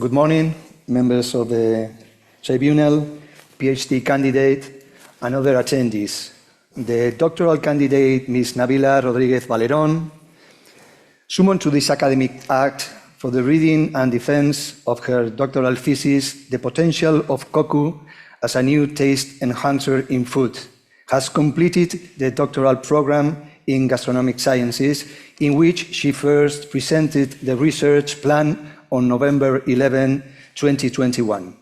Good morning, members of the tribunal, PhD candidate, and other attendees. The doctoral candidate, Ms. Nabila Rodriguez Valerón, summoned to this academic act for the reading and defense of her doctoral thesis, The Potential of Koku as a New Taste Enhancer in Food, has completed the doctoral program in gastronomic sciences, in which she first presented the research plan on November 11, 2021.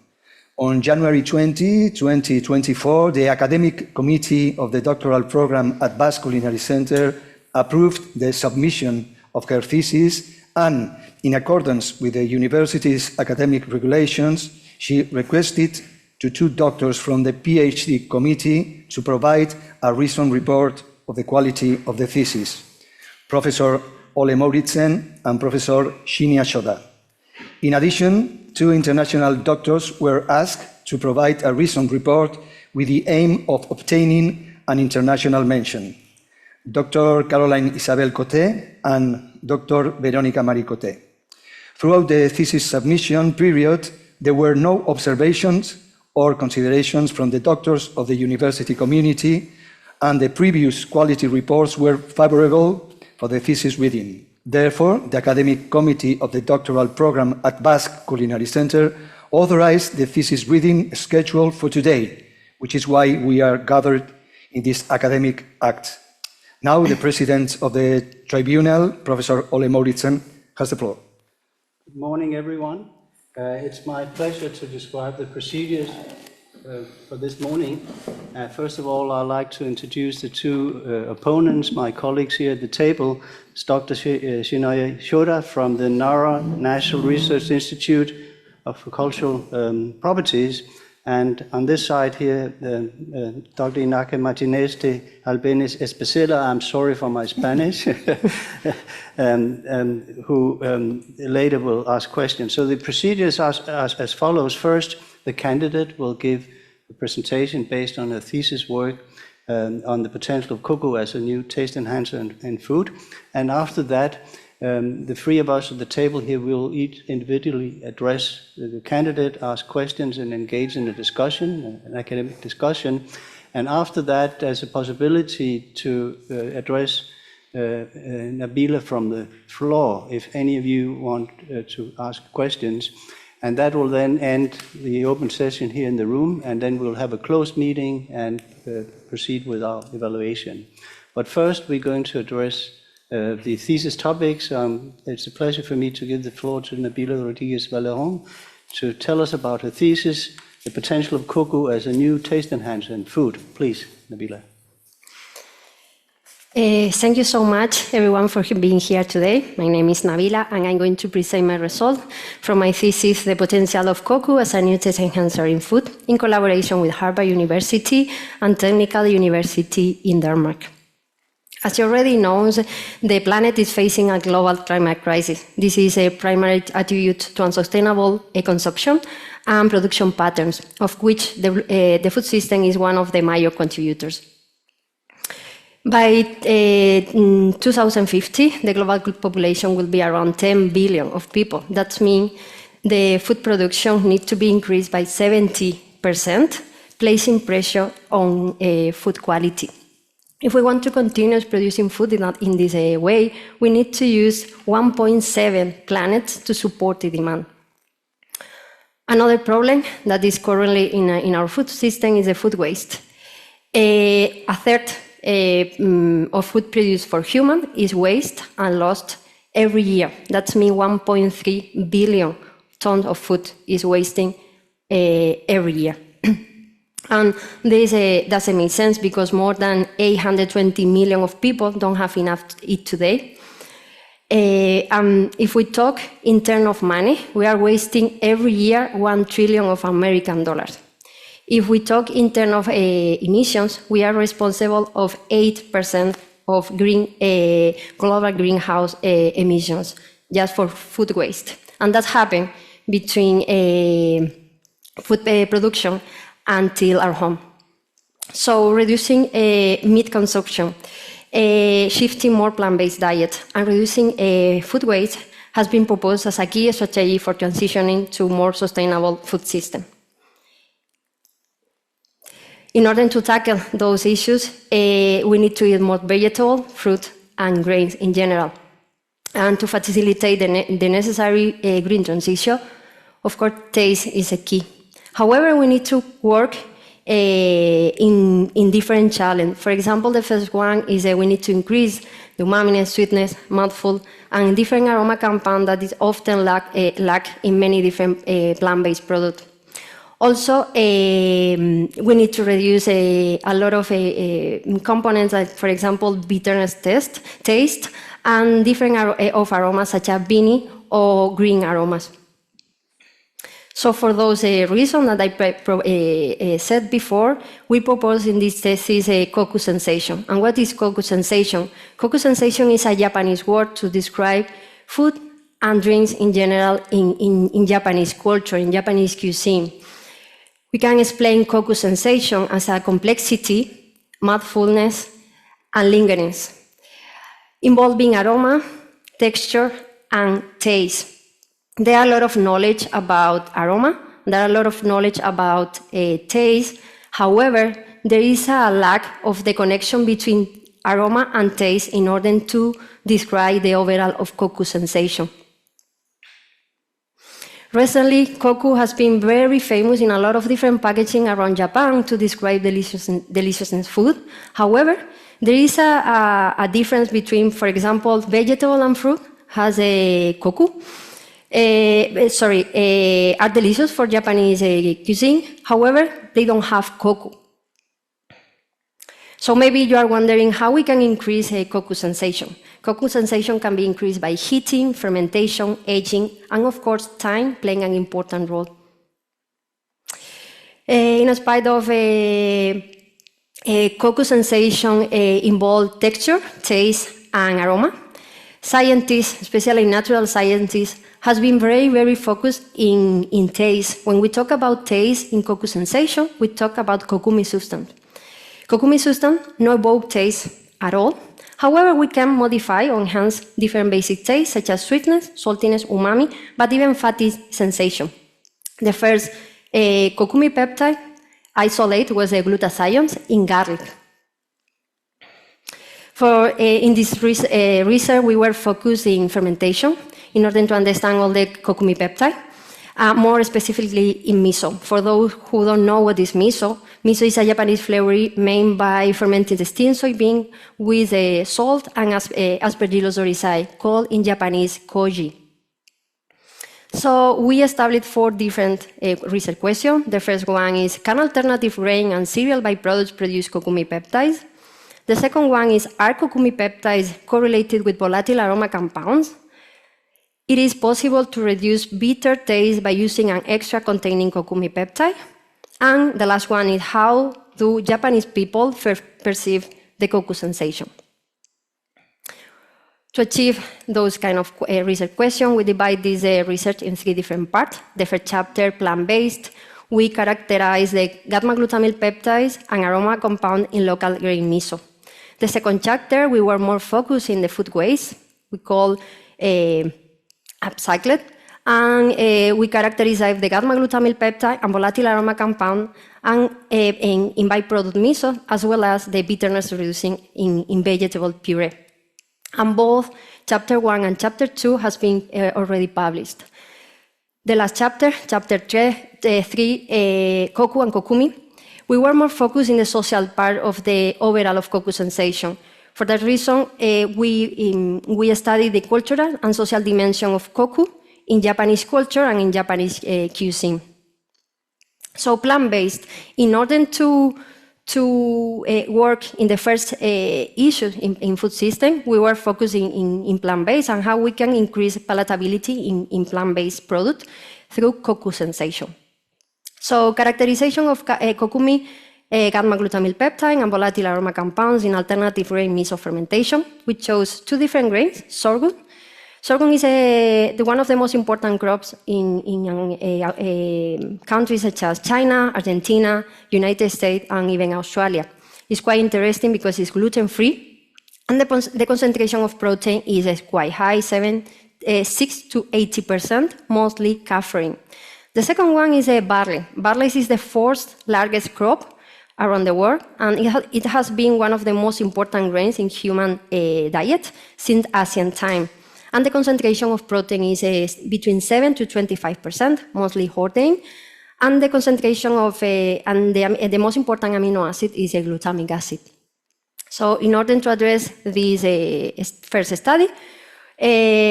On January 20, 2024, the academic committee of the doctoral program at Basque Culinary Center approved the submission of her thesis, and in accordance with the university's academic regulations, she requested to two doctors from the PhD committee to provide a written report of the quality of the thesis, Professor Ole Mouritsen and Professor Shioda. In addition, two international doctors were asked to provide a written report with the aim of obtaining an international mention, Dr. Caroline Isabel Coté and Dr. Veronica Marie Coté. Throughout the thesis submission period, there were no observations or considerations from the doctors of the university community, and the previous quality reports were favorable for the thesis reading. Therefore, the academic committee of the doctoral program at Basque Culinary Center authorized the thesis reading schedule for today, which is why we are gathered in this academic act. Now, the president of the tribunal, Professor Ole Mouritsen, has the floor. Good morning, everyone. It's my pleasure to describe the procedures for this morning. First of all, I'd like to introduce the two opponents, my colleagues here at the table. It's Dr. Shioda from the NARA, National Research Institute of Cultural Properties. And on this side here, Dr. Iñaki Martinez de Albéniz Especila, I'm sorry for my Spanish, who later will ask questions. So the procedures are as follows. First, the candidate will give a presentation based on a thesis work on the potential of koku as a new taste enhancer in food. And after that, the three of us at the table here will each individually address the candidate, ask questions, and engage in a discussion, an academic discussion. And after that, there's a possibility to address Nabila from the floor, if any of you want to ask questions. And that will then end the open session here in the room, and then we'll have a closed meeting and proceed with our evaluation. But first, we're going to address the thesis topics. It's a pleasure for me to give the floor to Nabila Rodriguez Valerón to tell us about her thesis, The Potential of Koku as a New Taste Enhancer in Food. Please, Nabila. Thank you so much, everyone, for being here today. My name is Nabila, and I'm going to present my result from my thesis, The Potential of Koku as a New Taste Enhancer in Food, in collaboration with Harvard University and Technical University in Denmark. As you already know, the planet is facing a global climate crisis. This is a primary attribute to unsustainable consumption and production patterns, of which the food system is one of the major contributors. By 2050, the global population will be around 10 billion of people. That means the food production needs to be increased by 70%, placing pressure on food quality. If we want to continue producing food in this way, we need to use 1.7 planets to support the demand. Another problem that is currently in our food system is the food waste. A third of food produced for human is waste and lost every year. That means 1.3 billion tons of food is wasting every year. And this doesn't make sense because more than 820 million of people don't have enough to eat today. If we talk in terms of money, we are wasting every year 1 trillion of American dollars. If we talk in terms of emissions, we are responsible of 8% of global greenhouse emissions just for food waste. And that happened between food production until our home. So reducing meat consumption, shifting more plant-based diet, and reducing food waste has been proposed as a key strategy for transitioning to a more sustainable food system. In order to tackle those issues, we need to eat more vegetable, fruit, and grains in general. And to facilitate the necessary green transition, of course, taste is a key. However, we need to work in different challenges. For example, the first one is that we need to increase the umaminess, sweetness, mouthful, and different aroma compound that is often lack in many different plant-based products. Also, we need to reduce a lot of components, like, for example, bitterness taste, and different of aromas such as beanie or green aromas. So for those reasons that I said before, we propose in this thesis a Koku sensation. And what is Koku sensation? Koku sensation is a Japanese word to describe food and drinks in general in Japanese culture, in Japanese cuisine. We can explain Koku sensation as a complexity, mouthfulness, and lingeringness, involving aroma, texture, and taste. There are a lot of knowledge about aroma, there are a lot of knowledge about taste. However, there is a lack of the connection between aroma and taste in order to describe the overall of Koku sensation. Recently, Koku has been very famous in a lot of different packaging around Japan to describe deliciousness food. However, there is a difference between, for example, vegetable and fruit has a Koku. Are delicious for Japanese cuisine. However, they don't have Koku. So maybe you are wondering how we can increase a Koku sensation. Koku sensation can be increased by heating, fermentation, aging, and of course, time playing an important role. In spite of Koku sensation involve texture, taste, and aroma, scientists, especially natural scientists, has been very, very focused in taste. When we talk about taste in Koku sensation, we talk about kokumi substance. Kokumi substance no evoke taste at all. However, we can modify or enhance different basic tastes, such as sweetness, saltiness, umami, but even fatty sensation. The first kokumi peptide isolate was a glutathione in garlic. In this research, we were focused in fermentation in order to understand all the kokumi peptide, more specifically in miso. For those who don't know what is miso, miso is a Japanese flavor made by fermenting the steamed soybean with salt and aspergillus oryzae, called in Japanese koji. So we established 4 different research questions. The first one is, can alternative grain and cereal byproducts produce kokumi peptides? The second one is, are kokumi peptides correlated with volatile aroma compounds? It is possible to reduce bitter taste by using an extra containing kokumi peptide. And the last one is, how do Japanese people perceive the Koku sensation? To achieve those kind of research questions, we divide this research in 3 different parts. The first chapter, plant-based, we characterize the gamma-glutamyl peptides and aroma compound in local grain miso. The second chapter, we were more focused in the food waste, we call upcycled, and we characterize the gamma-glutamyl peptide and volatile aroma compound and in byproduct miso, as well as the bitterness reducing in vegetable puree. And both chapter 1 and chapter 2 has been already published. The last chapter, chapter 3, Koku and Kokumi, we were more focused in the social part of the overall of Koku sensation. For that reason, we studied the cultural and social dimension of Koku in Japanese culture and in Japanese cuisine. So plant-based, in order to work in the first issue in food system, we were focusing in plant-based and how we can increase palatability in plant-based product through Koku sensation. So characterization of kokumi gamma-glutamyl peptide and volatile aroma compounds in alternative grain miso fermentation. We chose 2 different grains, sorghum. Sorghum is one of the most important crops in countries such as China, Argentina, United States, and even Australia. It's quite interesting because it's gluten-free, and the concentration of protein is quite high, 7 6 to 80%, mostly caffeine. The second one is barley. Barley is the fourth largest crop around the world, and it has been one of the most important grains in human diet since ancient time. And the concentration of protein is between 7 to 25%, mostly hordein. And the concentration of, the most important amino acid is a glutamic acid. So in order to address this first study,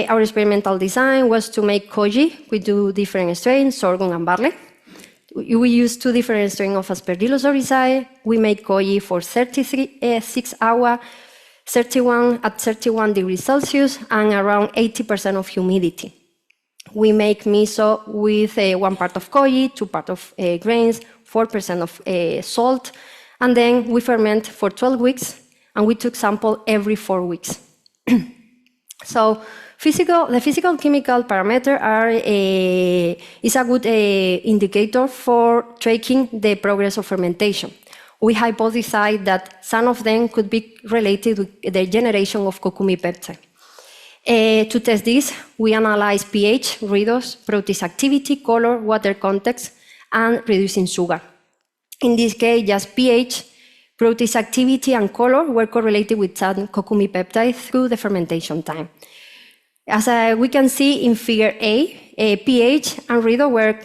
our experimental design was to make koji with 2 different strains, sorghum and barley. We used 2 different strains of Aspergillus oryzae. We made koji for 36 hours, 31 degrees Celsius, and around 80% of humidity. We make miso with 1 part of koji, 2 parts of grains, 4% of salt, and then we ferment for 12 weeks, and we took sample every 4 weeks. So the physical chemical parameter is a good indicator for tracking the progress of fermentation. We hypothesized that some of them could be related with the generation of kokumi peptide. To test this, we analyzed pH, redox, protease activity, color, water context, and reducing sugar. In this case, just pH, protease activity, and color were correlated with some kokumi peptide through the fermentation time. As we can see in figure A, pH and redox were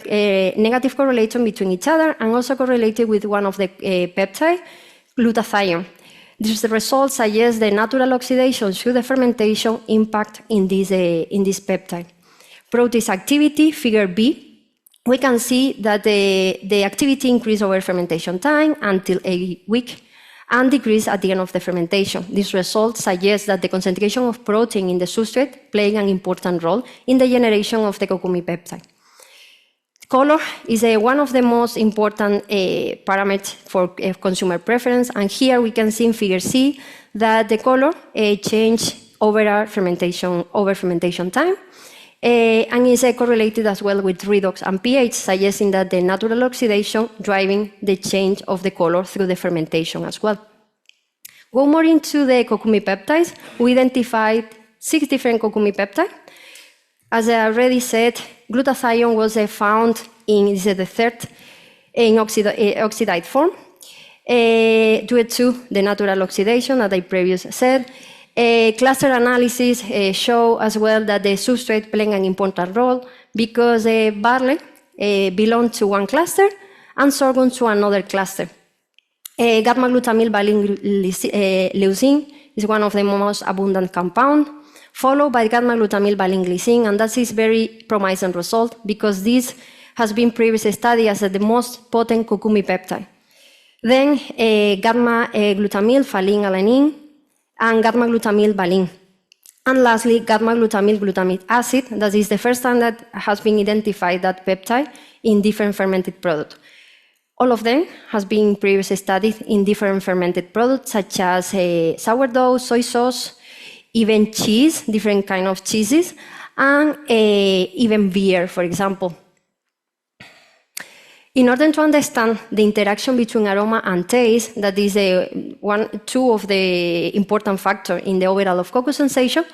negative correlation between each other and also correlated with one of the peptide, glutathione. This result suggests the natural oxidation through the fermentation impact in this peptide. Protease activity, figure B, we can see that the activity increased over fermentation time until a week and decreased at the end of the fermentation. This result suggests that the concentration of protein in the substrate played an important role in the generation of the kokumi peptide. Color is one of the most important parameters for consumer preference, and here we can see in figure C that the color changed over fermentation time, and is correlated as well with redox and pH, suggesting that the natural oxidation driving the change of the color through the fermentation as well. Go more into the kokumi peptides. We identified 6 different kokumi peptides. As I already said, glutathione was found in the third in oxidized form due to the natural oxidation that I previously said. Cluster analysis show as well that the substrate playing an important role because barley belongs to one cluster and sorghum to another cluster. Gamma-glutamyl valine-leucine is one of the most abundant compounds, followed by gamma-glutamyl valine-glycine, and that is very promising result because this has been previously studied as the most potent kokumi peptide. Then gamma-glutamyl phenylalanine and gamma-glutamyl valine. And lastly, gamma-glutamyl glutamic acid, that is the first time that has been identified that peptide in different fermented products. All of them has been previously studied in different fermented products such as sourdough, soy sauce, even cheese, different kind of cheeses, and even beer, for example. In order to understand the interaction between aroma and taste, that is two of the important factors in the overall of Koku sensation,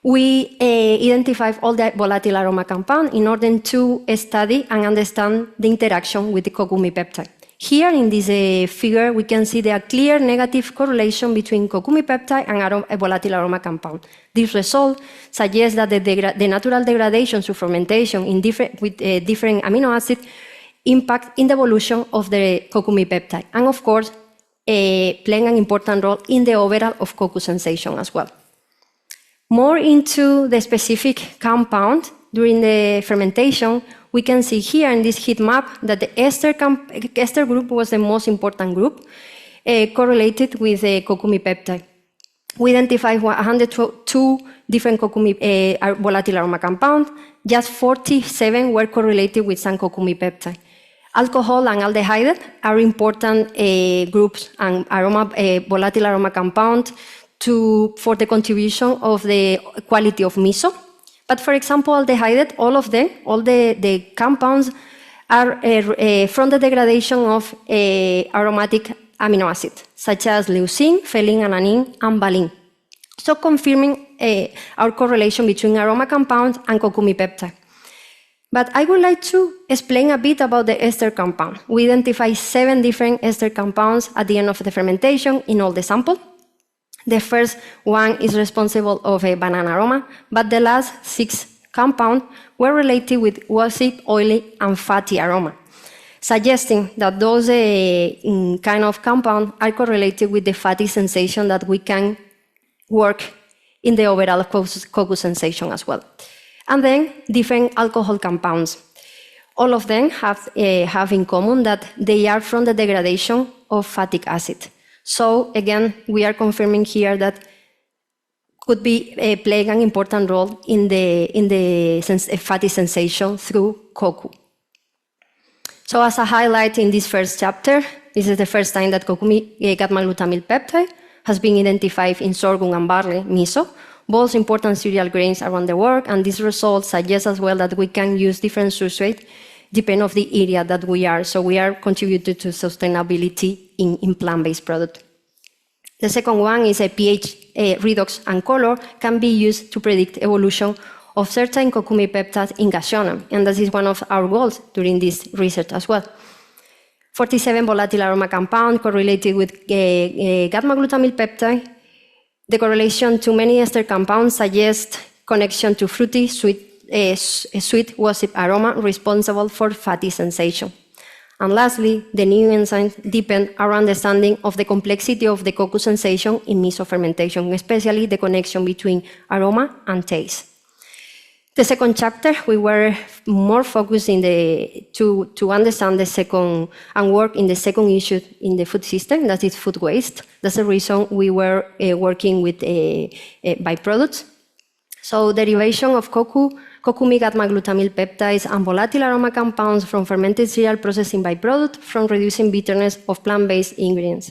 we identified all the volatile aroma compounds in order to study and understand the interaction with the kokumi peptide. Here in this figure, we can see the clear negative correlation between kokumi peptide and volatile aroma compound. This result suggests that the natural degradation through fermentation with different amino acids impact in the evolution of the kokumi peptide, and of course, playing an important role in the overall of Koku sensation as well. More into the specific compound during the fermentation, we can see here in this heat map that the ester group was the most important group correlated with the kokumi peptide. We identified 102 different kokumi volatile aroma compounds. Just 47 were correlated with some kokumi peptide. Alcohol and aldehyde are important groups and volatile aroma compound for the contribution of the quality of miso. But for example, aldehyde, all of them, all the compounds are from the degradation of aromatic amino acids, such as leucine, phenylalanine, and valine. So confirming our correlation between aroma compound and kokumi peptide. But I would like to explain a bit about the ester compound. We identify 7 different ester compounds at the end of the fermentation in all the sample. The first one is responsible of a banana aroma, but the last 6 compounds were related with waxy, oily, and fatty aroma, suggesting that those kind of compounds are correlated with the fatty sensation that we can work in the overall Koku sensation as well. And then different alcohol compounds. All of them have in common that they are from the degradation of fatty acid. So again, we are confirming here that could be playing an important role in the fatty sensation through Koku. So as a highlight in this first chapter, this is the first time that kokumi gamma-glutamyl peptide has been identified in sorghum and barley, miso, both important cereal grains around the world, and these results suggest as well that we can use different substrates depending on the area that we are. So we are contributing to sustainability in plant-based product. The second one is a pH redox and color can be used to predict evolution of certain kokumi peptides in gastronomy, and that is one of our goals during this research as well. 47 volatile aroma compound correlated with gamma-glutamyl peptide. The correlation to many ester compounds suggests connection to fruity, sweet wasp aroma responsible for fatty sensation. And lastly, the new enzymes deepen our understanding of the complexity of the Koku sensation in miso fermentation, especially the connection between aroma and taste. The second chapter, we were more focused to understand the second and work in the second issue in the food system, that is food waste. That's the reason we were working with byproducts. So derivation of kokumi gamma-glutamyl peptides and volatile aroma compounds from fermented cereal processing byproduct from reducing bitterness of plant-based ingredients.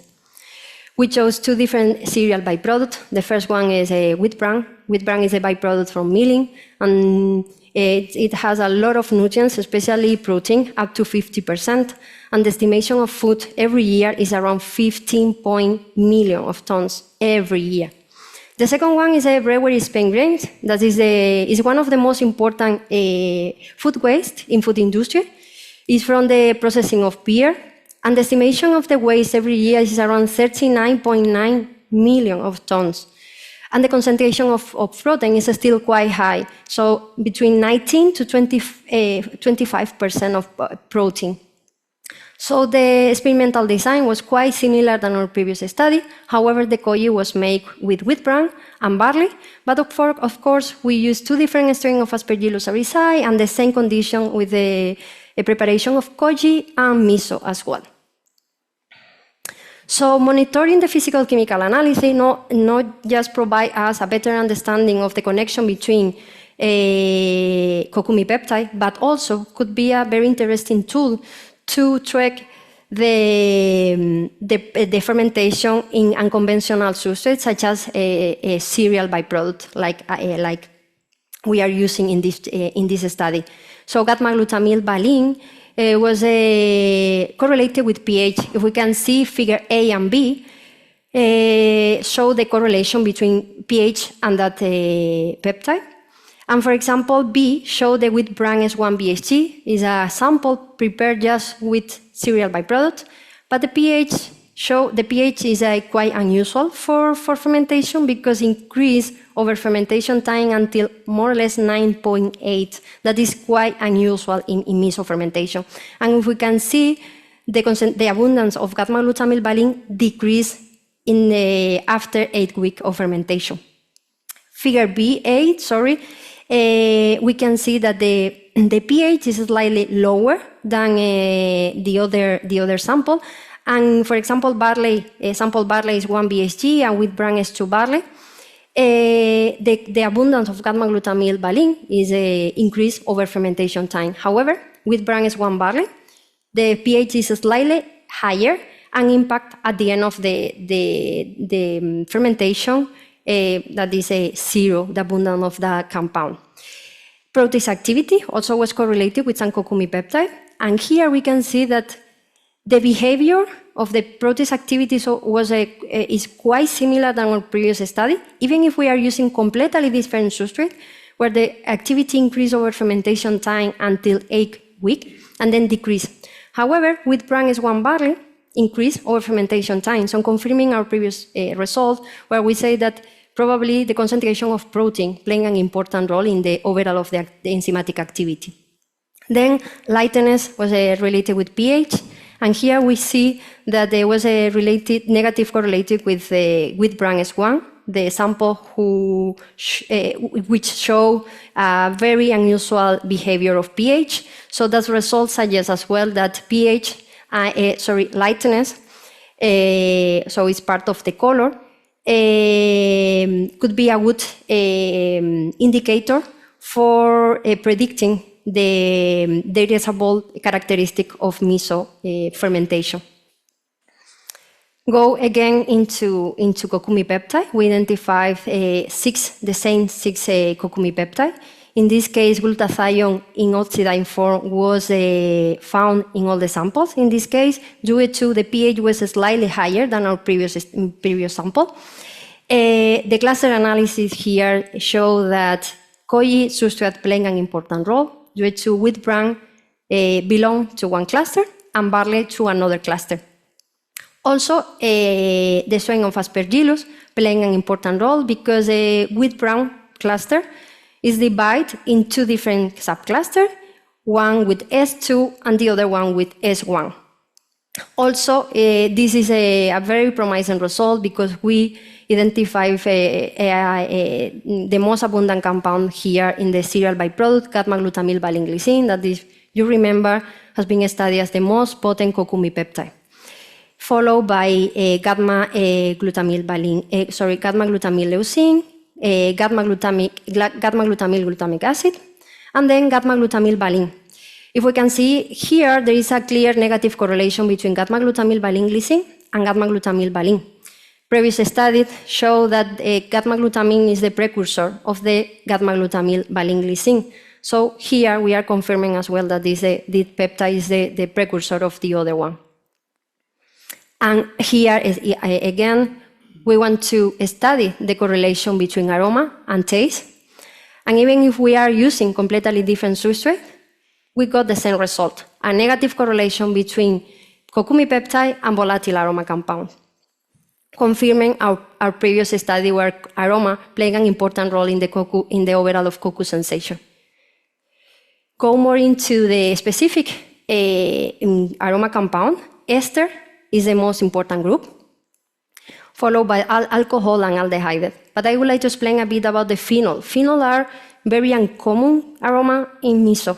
We chose 2 different cereal byproducts. The first one is wheat bran. Wheat bran is a byproduct from milling, and it has a lot of nutrients, especially protein, up to 50%. And the estimation of food every year is around 15 million of tons every year. The second one is a brewery spent grains. That is one of the most important food waste in food industry. It's from the processing of beer. And the estimation of the waste every year is around 39.9 million of tons. And the concentration of protein is still quite high, so between 19 to 25% of protein. So the experimental design was quite similar than our previous study. However, the koji was made with wheat bran and barley, but of course we used 2 different strains of Aspergillus abscessi and the same condition with the preparation of koji and miso as well. So monitoring the physical-chemical analysis not just provide us a better understanding of the connection between kokumi peptide, but also could be a very interesting tool to track the fermentation in unconventional substrates, such as a cereal byproduct, like we are using in this study. So gamma-glutamyl valine was correlated with pH. If we can see figure A and B, show the correlation between pH and that peptide. And for example, B show the wheat bran S1 BHG is a sample prepared just with cereal byproduct, but the pH is quite unusual for fermentation because increase over fermentation time until more or less 9.8. That is quite unusual in miso fermentation. And if we can see the abundance of gamma-glutamyl valine decrease after 8 weeks of fermentation. Figure B8, we can see that the pH is slightly lower than the other sample. And for example, sample barley is 1 BHG and wheat bran is 2 barley. The abundance of gamma-glutamyl valine is increased over fermentation time. However, wheat bran is 1 barley. The pH is slightly higher and impact at the end of the fermentation, that is a 0, the abundance of the compound. Protease activity also was correlated with some kokumi peptide. And here we can see that the behavior of the protease activity is quite similar than our previous study, even if we are using completely different substrate, where the activity increased over fermentation time until 8 weeks and then decreased. However, with bran S1 barley, increased over fermentation time, so confirming our previous result, where we say that probably the concentration of protein playing an important role in the overall of the enzymatic activity. Then lightness was related with pH, and here we see that there was a negative correlated with bran S1, the sample which show a very unusual behavior of pH. So that result suggests as well that pH, lightness, so it's part of the color, could be a good indicator for predicting the irreversible characteristic of miso fermentation. Go again into kokumi peptide. We identified the same six kokumi peptide. In this case, glutathione in oxidized form was found in all the samples. In this case, due to the pH was slightly higher than our previous sample. The cluster analysis here show that koji substrate playing an important role, due to wheat bran belong to one cluster and barley to another cluster. Also, the strain of Aspergillus playing an important role because the wheat bran cluster is divided in two different subclusters, one with S2 and the other one with S1. Also, this is a very promising result because we identify the most abundant compound here in the cereal byproduct, gamma-glutamyl valine glycine, that is, you remember, has been studied as the most potent kokumi peptide, followed by gamma-glutamyl leucine, gamma-glutamyl glutamic acid, and then gamma-glutamyl valine. If we can see here, there is a clear negative correlation between gamma-glutamyl valine glycine and gamma-glutamyl valine. Previous studies show that gamma-glutamine is the precursor of the gamma-glutamyl valine glycine. So here we are confirming as well that this peptide is the precursor of the other one. And here is, again, we want to study the correlation between aroma and taste. And even if we are using completely different substrate, we got the same result, a negative correlation between kokumi peptide and volatile aroma compound, confirming our previous study where aroma played an important role in the overall of koku sensation. Go more into the specific aroma compound. Ester is the most important group, followed by alcohol and aldehyde. But I would like to explain a bit about the phenol. Phenol are very uncommon aroma in miso.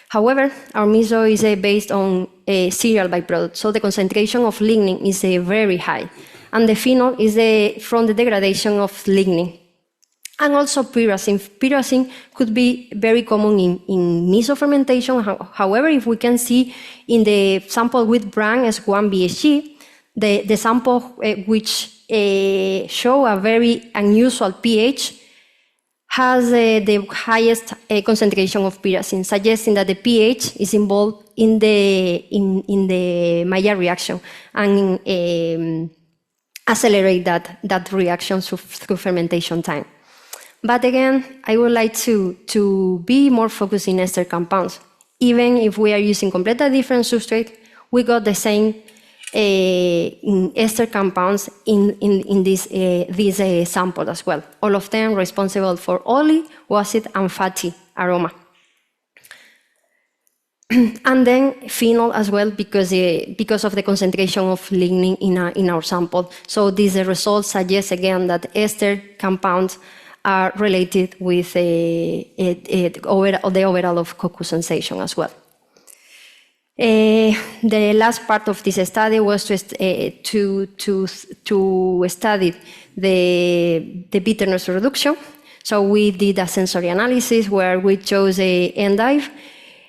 However, our miso is based on a cereal byproduct, so the concentration of lignin is very high. And the phenol is from the degradation of lignin. And also pyrazine. Pyrazine could be very common in miso fermentation. However, if we can see in the sample with bran S1 BSG, the sample which show a very unusual pH has the highest concentration of pyrazine, suggesting that the pH is involved in the Maillard reaction and accelerate that reaction through fermentation time. But again, I would like to be more focused in ester compounds. Even if we are using completely different substrate, we got the same ester compounds in this sample as well. All of them responsible for oily, acid, and fatty aroma. And then phenol as well, because of the concentration of lignin in our sample. So these results suggest again that ester compounds are related with the overall of koku sensation as well. The last part of this study was to study the bitterness reduction. So we did a sensory analysis where we chose a endive,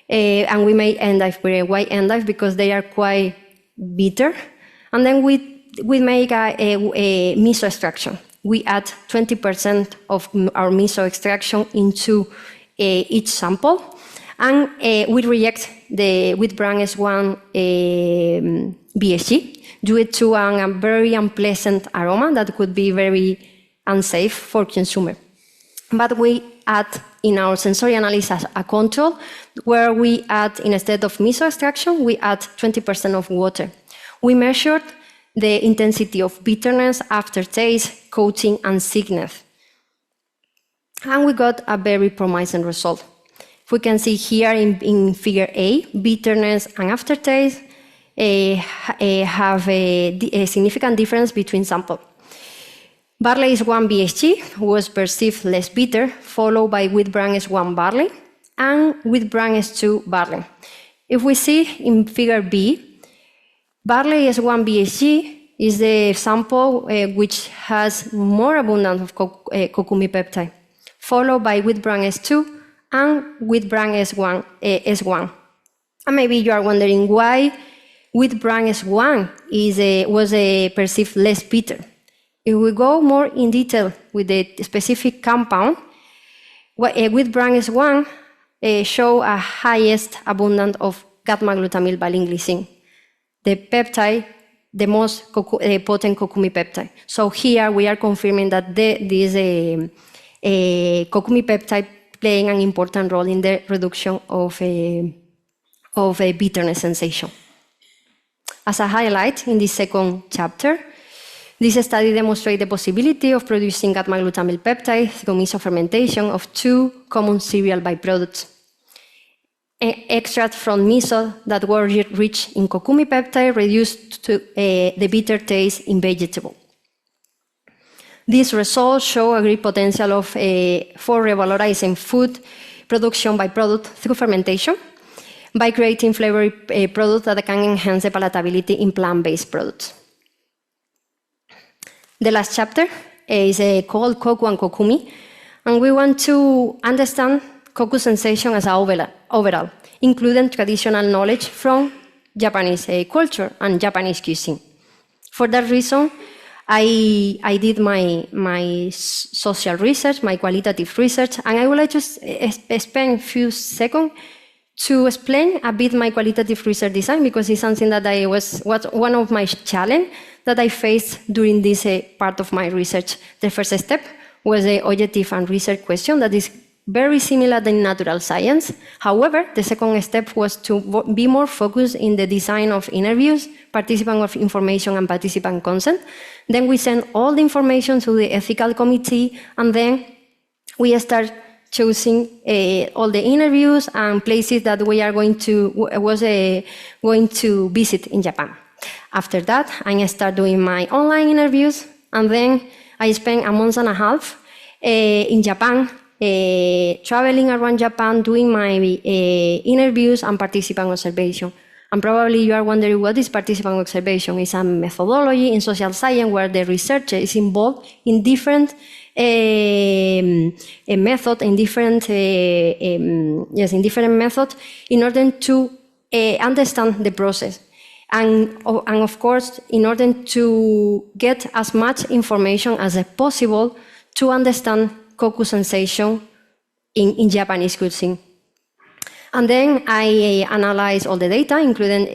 and we made endive with white endive because they are quite bitter. And then we make a miso extraction. We add 20% of our miso extraction into each sample, and we reject the wheat bran S1 BSG. due to a very unpleasant aroma that could be very unsafe for consumer. But we add in our sensory analysis a control where we add, instead of miso extraction, we add 20% of water. We measured the intensity of bitterness, aftertaste, coating, and sweetness. And we got a very promising result. We can see here in figure A, bitterness and aftertaste have a significant difference between samples. Barley is 1 BHG was perceived less bitter, followed by wheat bran is 1 barley, and wheat bran is 2 barley. If we see in figure B, barley is 1 BHG is the sample which has more abundance of kokumi peptide, followed by wheat bran is 2 and wheat bran is 1. And maybe you are wondering why wheat bran is 1 was perceived less bitter. If we go more in detail with the specific compound, wheat bran is 1 show a highest abundance of gamma-glutamyl valine-glycine, the peptide, the most potent kokumi peptide. So here we are confirming that this kokumi peptide playing an important role in the reduction of a bitterness sensation. As a highlight in this second chapter, this study demonstrates the possibility of producing gamma-glutamyl peptide through miso fermentation of 2 common cereal byproducts. Extract from miso that were rich in kokumi peptide reduced to the bitter taste in vegetable. These results show a great potential for revalorizing food production byproduct through fermentation by creating flavory products that can enhance the palatability in plant-based products. The last chapter is called Koku and Kokumi, and we want to understand Koku sensation as an overall, including traditional knowledge from Japanese culture and Japanese cuisine. For that reason, I did my social research, my qualitative research, and I would like to spend a few seconds to explain a bit my qualitative research design, because it's something that was one of my challenges that I faced during this part of my research. The first step was the objective and research question that is very similar to natural science. However, the second step was to be more focused in the design of interviews, participant of information and participant consent. Then we send all the information to the ethical committee, and then we start choosing all the interviews and places that we are going to visit in Japan. After that, I start doing my online interviews, and then I spent a month and a half in Japan, traveling around Japan, doing my interviews and participant observation. And probably you are wondering what is participant observation. It's a methodology in social science where the researcher is involved in different methods, in different methods, in order to understand the process. And of course, in order to get as much information as possible to understand koku sensation in Japanese cuisine. And then I analyze all the data, including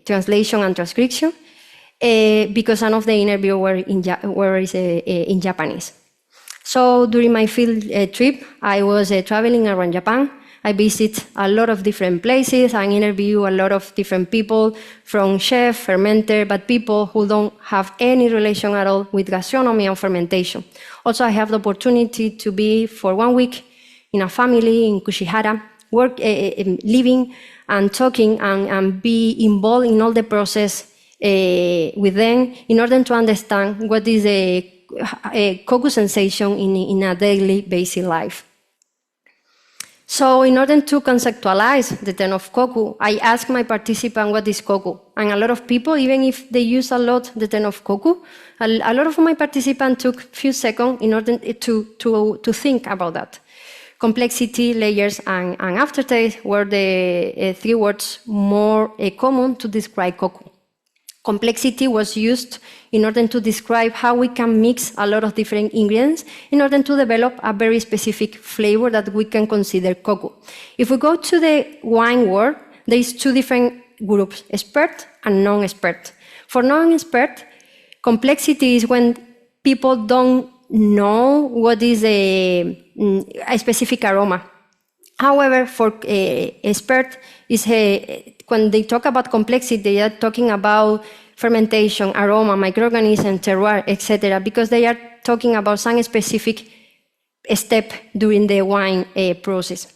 translation and transcription, because some of the interviews were in Japanese. So during my field trip, I was traveling around Japan. I visit a lot of different places and interview a lot of different people, from chef, fermenter, but people who don't have any relation at all with gastronomy and fermentation. Also, I have the opportunity to be for 1 week in a family in Kushihara, living and talking and be involved in all the process with them in order to understand what is a koku sensation in a daily basis life. So in order to conceptualize the term of koku, I asked my participant what is koku. And a lot of people, even if they use a lot the term of koku, a lot of my participants took a few seconds in order to think about that. Complexity, layers, and aftertaste were the 3 words more common to describe koku. Complexity was used in order to describe how we can mix a lot of different ingredients in order to develop a very specific flavor that we can consider koku. If we go to the wine world, there is 2 different groups, expert and non-expert. For non-expert, complexity is when people don't know what is a specific aroma. However, for expert, when they talk about complexity, they are talking about fermentation, aroma, microorganism, terroir, etc., because they are talking about some specific step during the wine process.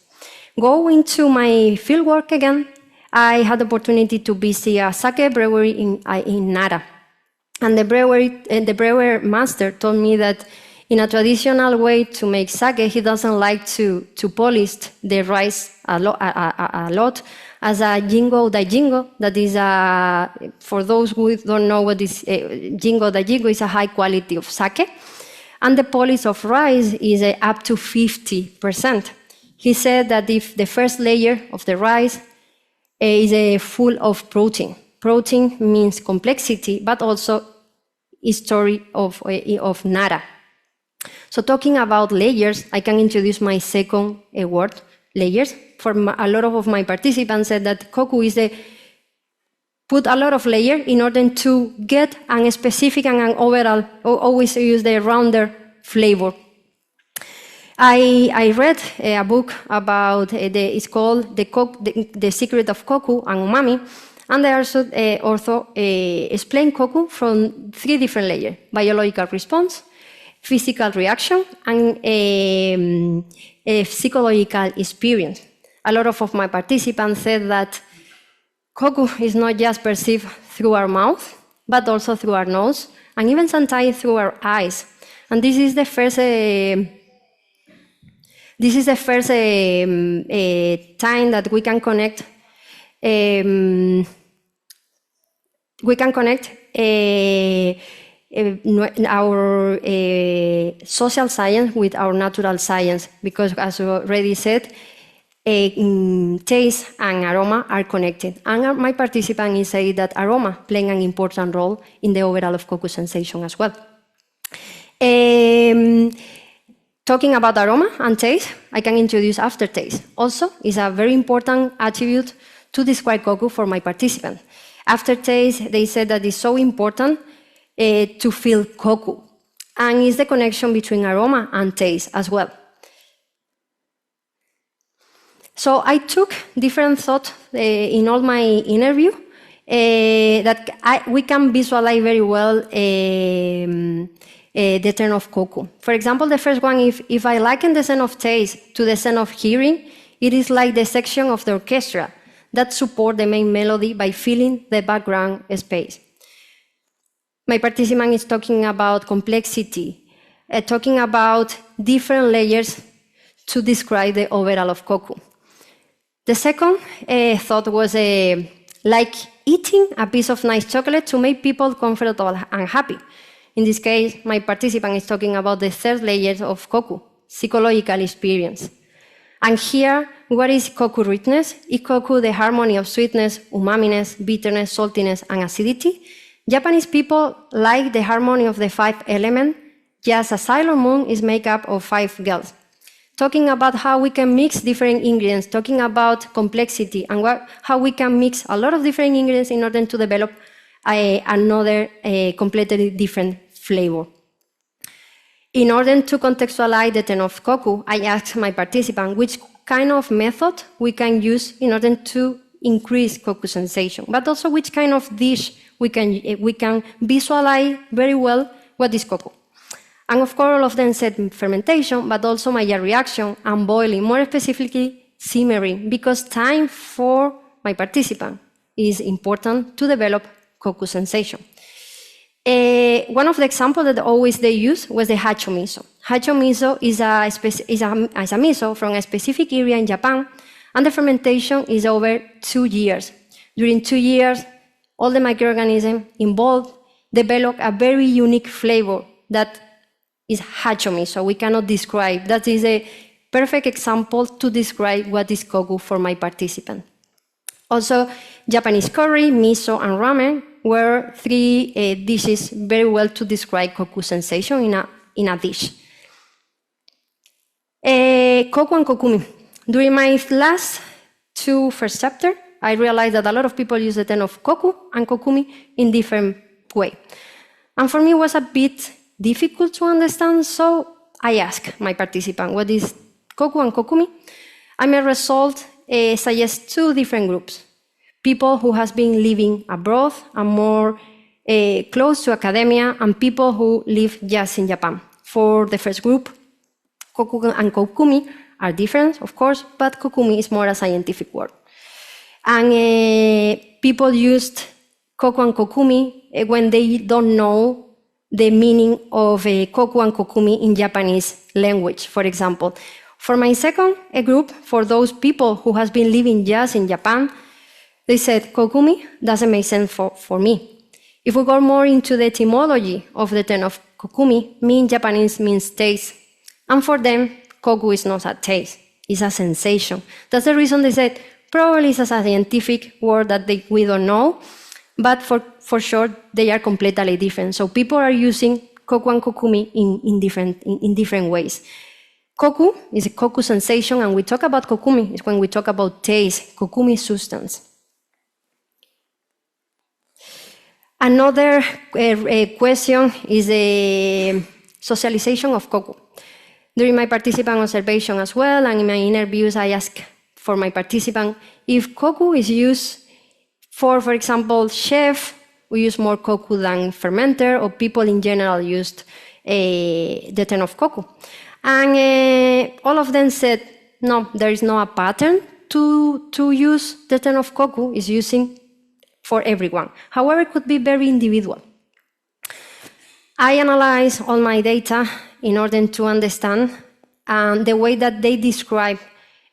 Going to my fieldwork again, I had the opportunity to visit a sake brewery in Nara. And the brewer master told me that in a traditional way to make sake, he doesn't like to polish the rice a lot as a jingo da jingo. That is for those who don't know what is jingo da jingo, is a high quality of sake. And the polish of rice is up to 50%. He said that if the first layer of the rice is full of protein. Protein means complexity, but also history of Nara. So talking about layers, I can introduce my second word, layers. For a lot of my participants said that Koku is put a lot of layer in order to get a specific and an overall, always use the rounder flavor. I read a book about, it's called The Secret of Koku and Umami, and they also explain Koku from 3 different layers: biological response, physical reaction, and a psychological experience. A lot of my participants said that Koku is not just perceived through our mouth, but also through our nose, and even sometimes through our eyes. And this is the first time that we can connect our social science with our natural science, because as I already said, taste and aroma are connected. And my participants say that aroma playing an important role in the overall of Koku sensation as well. Talking about aroma and taste, I can introduce aftertaste. Also, is a very important attribute to describe Koku for my participants. Aftertaste, they said that it's so important to feel Koku, and it's the connection between aroma and taste as well. So I took different thoughts in all my interview that we can visualize very well the term of Koku. For example, the first one, if I liken the sense of taste to the sense of hearing, it is like the section of the orchestra that support the main melody by filling the background space. My participant is talking about complexity, talking about different layers to describe the overall of Koku. The second thought was like eating a piece of nice chocolate to make people comfortable and happy. In this case, my participant is talking about the third layer of Koku, psychological experience. And here, what is Koku richness? Is Koku the harmony of sweetness, umaminess, bitterness, saltiness, and acidity? Japanese people like the harmony of the 5 elements, just as Sailor Moon is made up of 5 girls. Talking about how we can mix different ingredients, talking about complexity, and how we can mix a lot of different ingredients in order to develop another completely different flavor. In order to contextualize the term of Koku, I asked my participant which kind of method we can use in order to increase Koku sensation, but also which kind of dish we can visualize very well what is Koku. And of course, all of them said fermentation, but also Maillard reaction and boiling, more specifically simmering, because time for my participant is important to develop Koku sensation. One of the examples that always they use was the hacho miso. Hacho miso is a miso from a specific area in Japan, and the fermentation is over 2 years. During 2 years, all the microorganisms involved develop a very unique flavor that is hacho miso. We cannot describe. That is a perfect example to describe what is Koku for my participant. Also, Japanese curry, miso, and ramen were 3 dishes very well to describe Koku sensation in a dish. Koku and Kokumi. During my last 2 first chapter, I realized that a lot of people use the term of koku and kokumi in different way. And for me, it was a bit difficult to understand, so I asked my participant, what is koku and kokumi? And my result suggests two different groups. People who has been living abroad and more close to academia, and people who live just in Japan. For the first group, koku and kokumi are different, of course, but kokumi is more a scientific word. And people used koku and kokumi when they don't know the meaning of koku and kokumi in Japanese language, for example. For my second group, for those people who has been living just in Japan, they said, kokumi doesn't make sense for me. If we go more into the etymology of the term of kokumi, in Japanese means taste. And for them, koku is not a taste, it's a sensation. That's the reason they said, probably it's a scientific word that we don't know, but for sure, they are completely different. So people are using koku and kokumi in different ways. Koku is a koku sensation, and we talk about kokumi is when we talk about taste, kokumi substance. Another question is the socialization of koku. During my participant observation as well, and in my interviews, I asked for my participant if koku is used for example, chef, we use more koku than fermenter, or people in general used the term of koku. And all of them said, no, there is no a pattern to use the term of koku, is using for everyone. However, it could be very individual. I analyze all my data in order to understand the way that they describe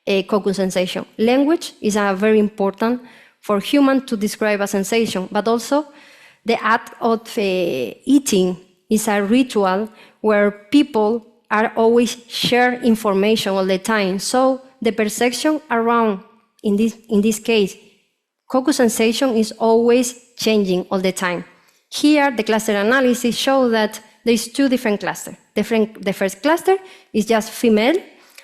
a koku sensation. Language is a very important for human to describe a sensation, but also the act of eating is a ritual where people are always share information all the time. So the perception around, in this case, koku sensation is always changing all the time. Here, the cluster analysis shows that there is two different clusters. The first cluster is just female,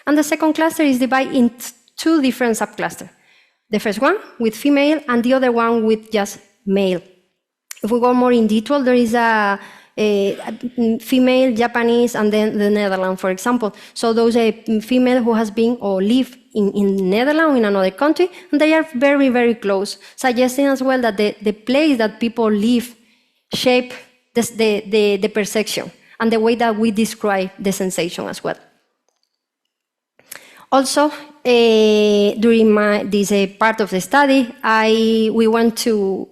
and the second cluster is divided into two different subclusters. The first one with female, and the other one with just male. If we go more in detail, there is a female, Japanese, and then the Netherlands, for example. So those female who has been or live in Netherlands or in another country, and they are very, very close, suggesting as well that the place that people live shape the perception and the way that we describe the sensation as well. Also, during this part of the study, we want to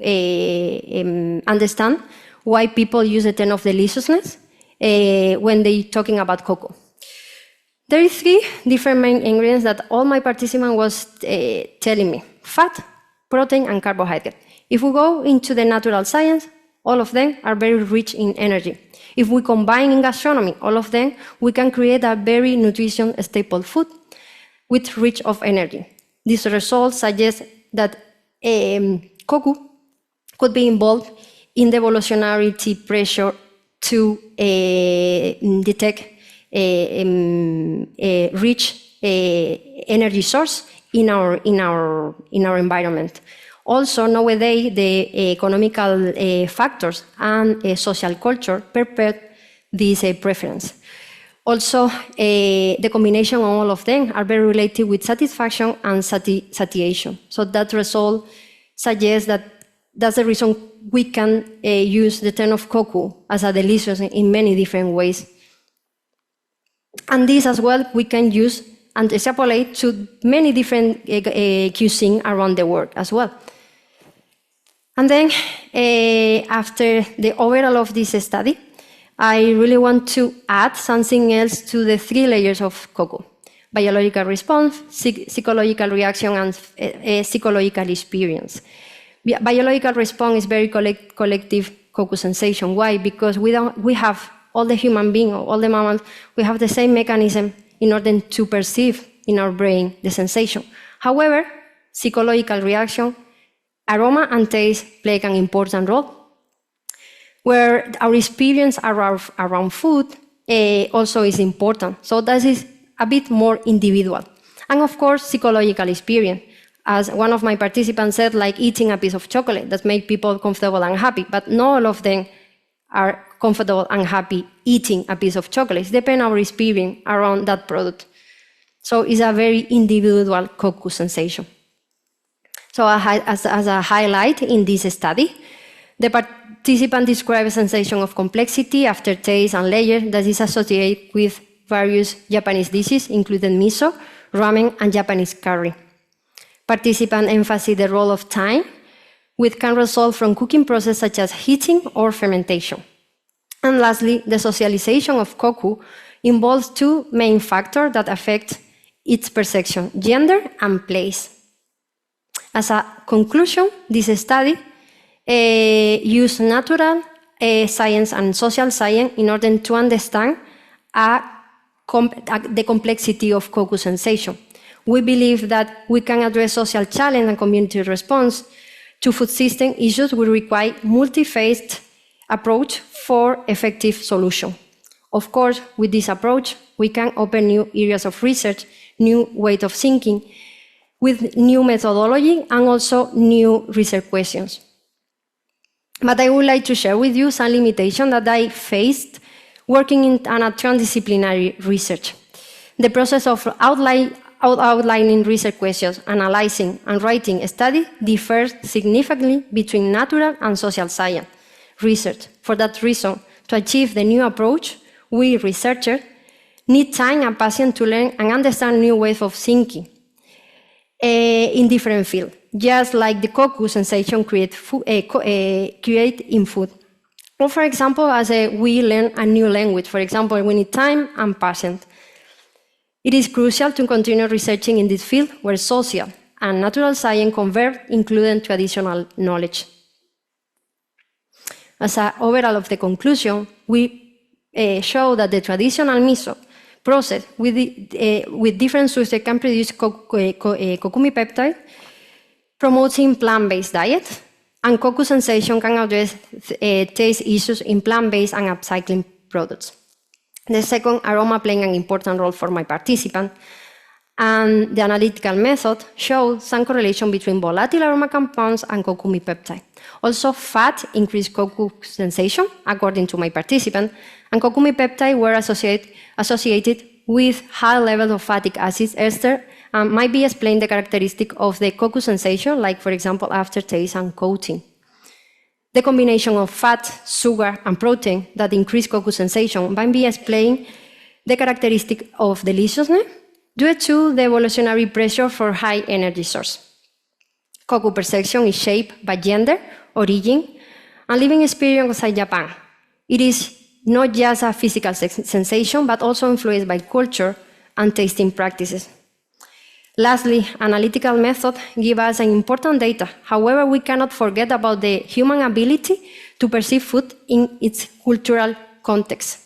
understand why people use the term of deliciousness when they're talking about koku. There are three different main ingredients that all my participants was telling me: fat, protein, and carbohydrate. If we go into the natural science, all of them are very rich in energy. If we combine in gastronomy, all of them, we can create a very nutrition staple food with rich of energy. This result suggests that koku could be involved in the evolutionary pressure to detect a rich energy source in our environment. Also, nowadays, the economical factors and social culture perpetuate this preference. Also, the combination of all of them are very related with satisfaction and satiation. So that result suggests that that's the reason we can use the term of koku as a delicious in many different ways. And this as well, we can use and extrapolate to many different cuisine around the world as well. And then, after the overall of this study, I really want to add something else to the three layers of koku: biological response, psychological reaction, and psychological experience. Biological response is very collective koku sensation. Why? Because we have all the human beings, all the mammals, we have the same mechanism in order to perceive in our brain the sensation. However, psychological reaction, aroma and taste play an important role, where our experience around food also is important. So that is a bit more individual. And of course, psychological experience. as one of my participants said, like eating a piece of chocolate that makes people comfortable and happy, but not all of them are comfortable and happy eating a piece of chocolate. It depends on our experience around that product. So it's a very individual Koku sensation. So as a highlight in this study, the participant described a sensation of complexity, aftertaste, and layer that is associated with various Japanese dishes, including miso, ramen, and Japanese curry. Participant emphasized the role of time, which can result from cooking processes such as heating or fermentation. And lastly, the socialization of Koku involves two main factors that affect its perception: gender and place. As a conclusion, this study used natural science and social science in order to understand the complexity of Koku sensation. We believe that we can address social challenge and community response to food system issues will require multi-phased approach for effective solution. Of course, with this approach, we can open new areas of research, new ways of thinking, with new methodology and also new research questions. But I would like to share with you some limitations that I faced working in a transdisciplinary research. The process of outlining research questions, analyzing, and writing a study differs significantly between natural and social science research. For that reason, to achieve the new approach, we researchers need time and patience to learn and understand new ways of thinking in different fields, just like the Koku sensation create in food. Or for example, as we learn a new language, for example, we need time and patience. It is crucial to continue researching in this field where social and natural science converge, including traditional knowledge. As an overall of the conclusion, we show that the traditional miso process with different sources can produce kokumi peptide, promoting plant-based diet, and Koku sensation can address taste issues in plant-based and upcycling products. The second, aroma playing an important role for my participant, and the analytical method showed some correlation between volatile aroma compounds and kokumi peptide. Also, fat increased Koku sensation, according to my participant, and kokumi peptide were associated with high levels of fatty acids, ester, and might be explained the characteristic of the Koku sensation, like, for example, aftertaste and coating. The combination of fat, sugar, and protein that increase Koku sensation might be explained the characteristic of deliciousness due to the evolutionary pressure for high energy source. Koku perception is shaped by gender, origin, and living experience outside Japan. It is not just a physical sensation, but also influenced by culture and tasting practices. Lastly, analytical method give us an important data. However, we cannot forget about the human ability to perceive food in its cultural context.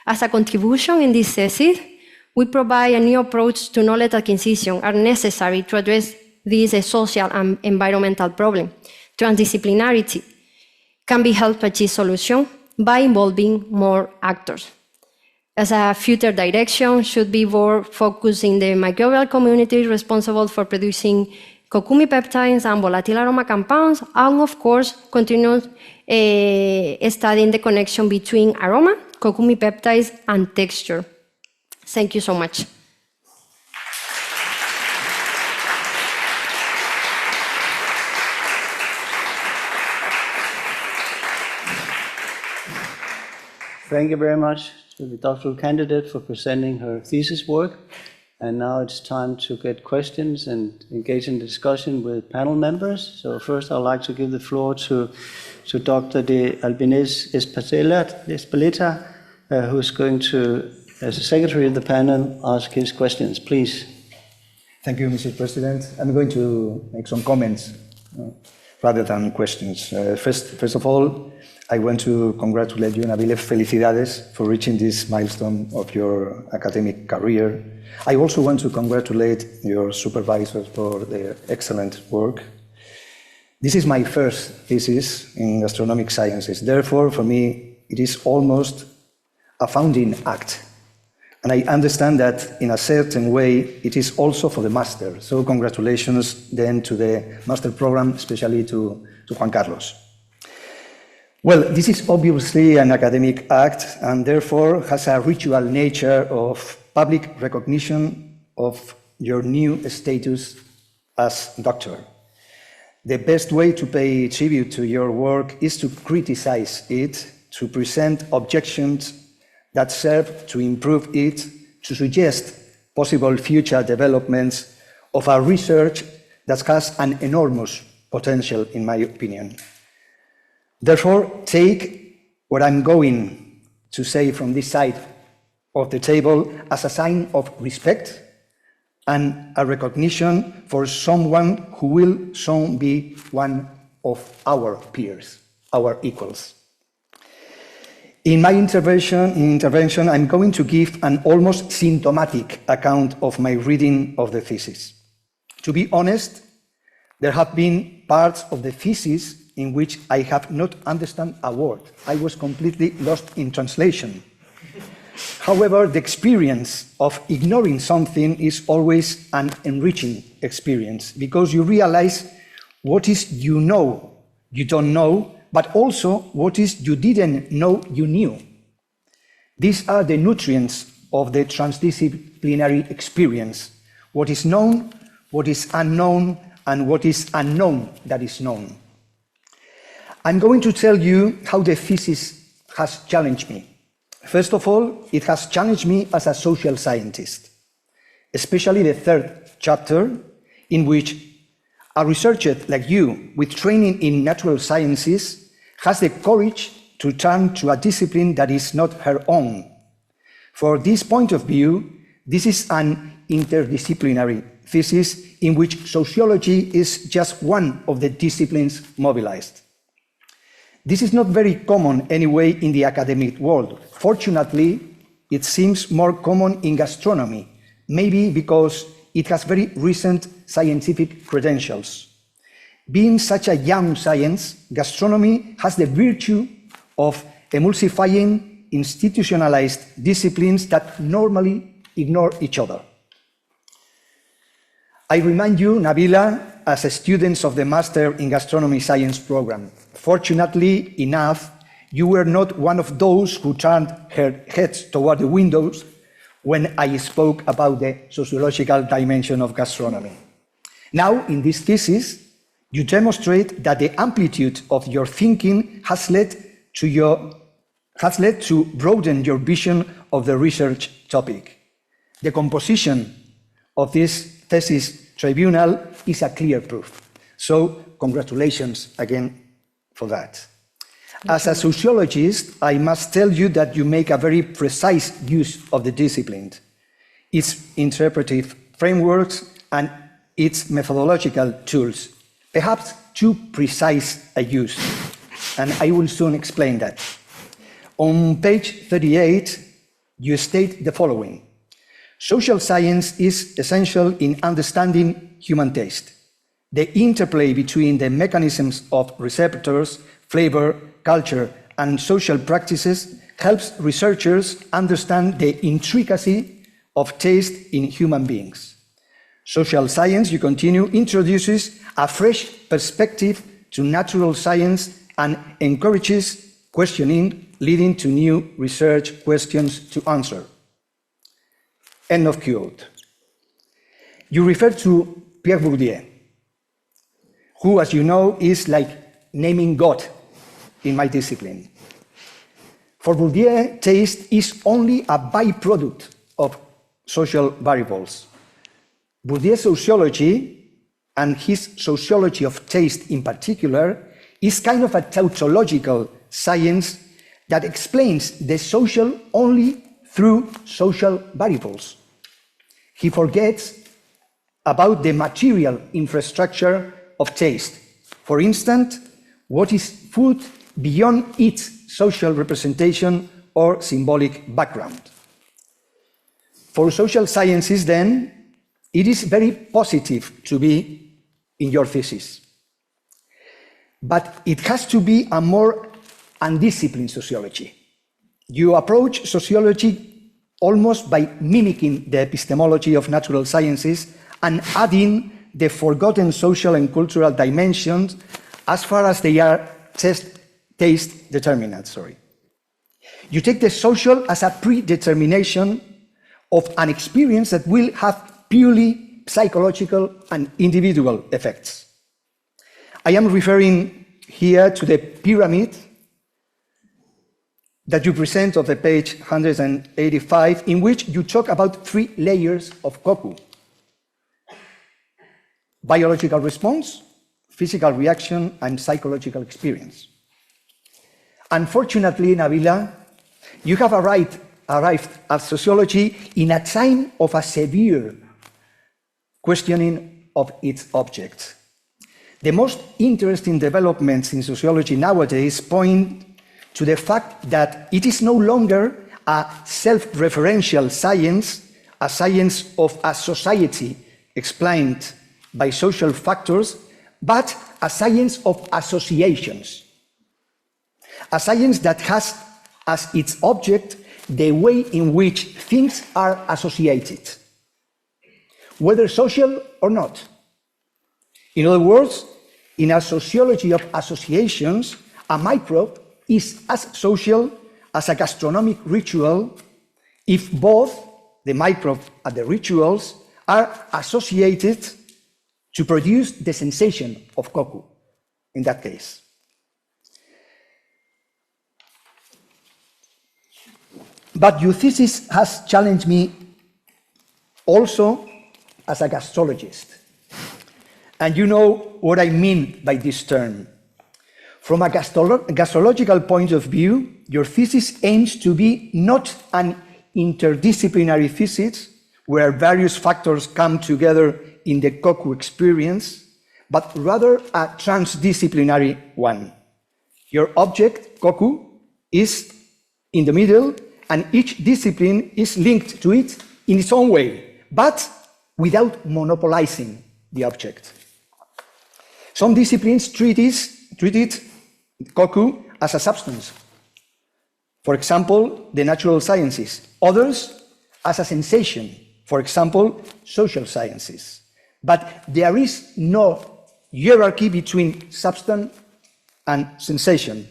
As a contribution in this thesis, we provide a new approach to knowledge acquisition are necessary to address this social and environmental problem. Transdisciplinarity can be helped to achieve solution by involving more actors. As a future direction should be more focused in the microbial community responsible for producing kokumi peptides and volatile aroma compounds, and of course, continue studying the connection between aroma, kokumi peptides, and texture. Thank you so much. Thank you very much to the doctoral candidate for presenting her thesis work. And now it's time to get questions and engage in discussion with panel members. So first I'd like to give the floor to Dr. De Albéniz Espeleta, who's going to, as the secretary of the panel, ask his questions. Please. Thank you, Mr. President. I'm going to make some comments rather than questions. First of all, I want to congratulate you, Nabila. Felicidades for reaching this milestone of your academic career. I also want to congratulate your supervisors for their excellent work. This is my first thesis in gastronomic sciences. Therefore, for me, it is almost a founding act And I understand that in a certain way, it is also for the master. So congratulations then to the master program, especially to Juan Carlos. Well, this is obviously an academic act and therefore has a ritual nature of public recognition of your new status as doctor. The best way to pay tribute to your work is to criticize it, to present objections that serve to improve it, to suggest possible future developments of a research that has an enormous potential, in my opinion. Therefore, take what I'm going to say from this side of the table as a sign of respect and a recognition for someone who will soon be one of our peers, our equals. In my intervention, I'm going to give an almost symptomatic account of my reading of the thesis. To be honest, there have been parts of the thesis in which I have not understood a word. I was completely lost in translation. However, the experience of ignoring something is always an enriching experience because you realize what is you know you don't know, but also what is you didn't know you knew. These are the nutrients of the transdisciplinary experience: what is known, what is unknown, and what is unknown that is known. I'm going to tell you how the thesis has challenged me. First of all, it has challenged me as a social scientist, especially the third chapter, in which a researcher like you, with training in natural sciences, has the courage to turn to a discipline that is not her own. For this point of view, this is an interdisciplinary thesis in which sociology is just one of the disciplines mobilized. This is not very common anyway in the academic world. Fortunately, it seems more common in gastronomy, maybe because it has very recent scientific credentials. Being such a young science, gastronomy has the virtue of emulsifying institutionalized disciplines that normally ignore each other. I remind you, Nabila, as students of the Master in Gastronomy Science program. Fortunately enough, you were not one of those who turned her heads toward the windows when I spoke about the sociological dimension of gastronomy. Now, in this thesis, you demonstrate that the amplitude of your thinking has led to broaden your vision of the research topic. The composition of this thesis tribunal is a clear proof. So, congratulations again for that. As a sociologist, I must tell you that you make a very precise use of the discipline, its interpretive frameworks, and its methodological tools. Perhaps too precise a use, and I will soon explain that. On page 38, you state the following: social science is essential in understanding human taste. The interplay between the mechanisms of receptors, flavor, culture, and social practices helps researchers understand the intricacy of taste in human beings. Social science, you continue, introduces a fresh perspective to natural science and encourages questioning, leading to new research questions to answer. End of quote. You refer to Pierre Bourdieu, who, as you know, is like naming God in my discipline. For Bourdieu, taste is only a byproduct of social variables. Bourdieu's sociology, and his sociology of taste in particular, is kind of a tautological science that explains the social only through social variables. He forgets about the material infrastructure of taste. For instance, what is food beyond its social representation or symbolic background. For social sciences, then, it is very positive to be in your thesis. But it has to be a more undisciplined sociology. You approach sociology almost by mimicking the epistemology of natural sciences and adding the forgotten social and cultural dimensions as far as they are taste determinants. You take the social as a predetermination of an experience that will have purely psychological and individual effects. I am referring here to the pyramid that you present on the page 185, in which you talk about 3 layers of Koku: biological response, physical reaction, and psychological experience. Unfortunately, Nabila, you have arrived at sociology in a time of a severe questioning of its object. The most interesting developments in sociology nowadays point to the fact that it is no longer a self-referential science, a science of a society explained by social factors, but a science of associations. A science that has as its object the way in which things are associated, whether social or not. In other words, in a sociology of associations, a microbe is as social as a gastronomic ritual if both the microbe and the rituals are associated to produce the sensation of Koku, in that case. But your thesis has challenged me also as a gastrologist. And you know what I mean by this term. From a gastrological point of view, your thesis aims to be not an interdisciplinary thesis where various factors come together in the Koku experience, but rather a transdisciplinary one. Your object, Koku, is in the middle, and each discipline is linked to it in its own way, but without monopolizing the object. Some disciplines treated Koku as a substance. For example, the natural sciences. Others as a sensation. For example, social sciences. But there is no hierarchy between substance and sensation,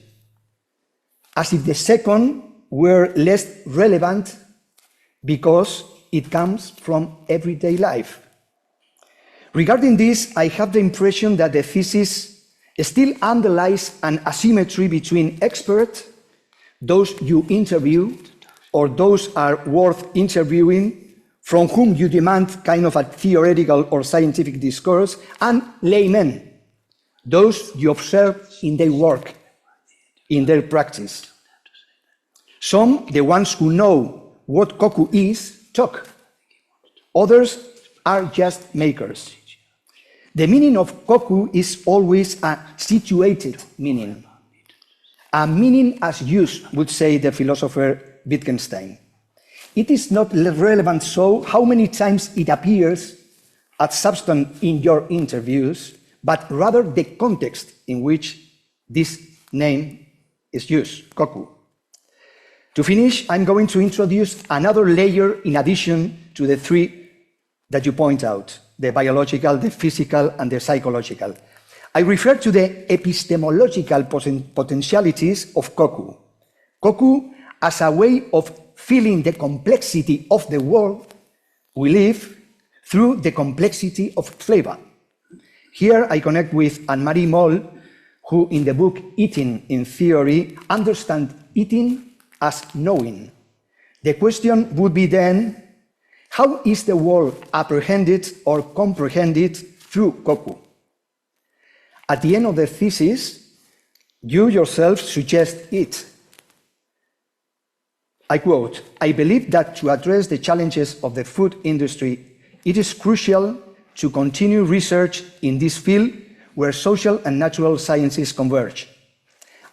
as if the second were less relevant because it comes from everyday life. Regarding this, I have the impression that the thesis still underlies an asymmetry between experts, those you interview, or those are worth interviewing, from whom you demand kind of a theoretical or scientific discourse, and laymen, those you observe in their work, in their practice. Some, the ones who know what Koku is, talk. Others are just makers. The meaning of Koku is always a situated meaning. A meaning as use, would say the philosopher Wittgenstein. It is not relevant so how many times it appears as substance in your interviews, but rather the context in which this name is used, Koku. To finish, I'm going to introduce another layer in addition to the 3 that you point out, the biological, the physical, and the psychological. I refer to the epistemological potentialities of Koku. Koku as a way of feeling the complexity of the world we live through the complexity of flavor. Here I connect with Anne-Marie Moll, who in the book Eating in Theory understands eating as knowing. The question would be then, how is the world apprehended or comprehended through Koku? At the end of the thesis, you yourself suggest it. I quote, "I believe that to address the challenges of the food industry, it is crucial to continue research in this field where social and natural sciences converge.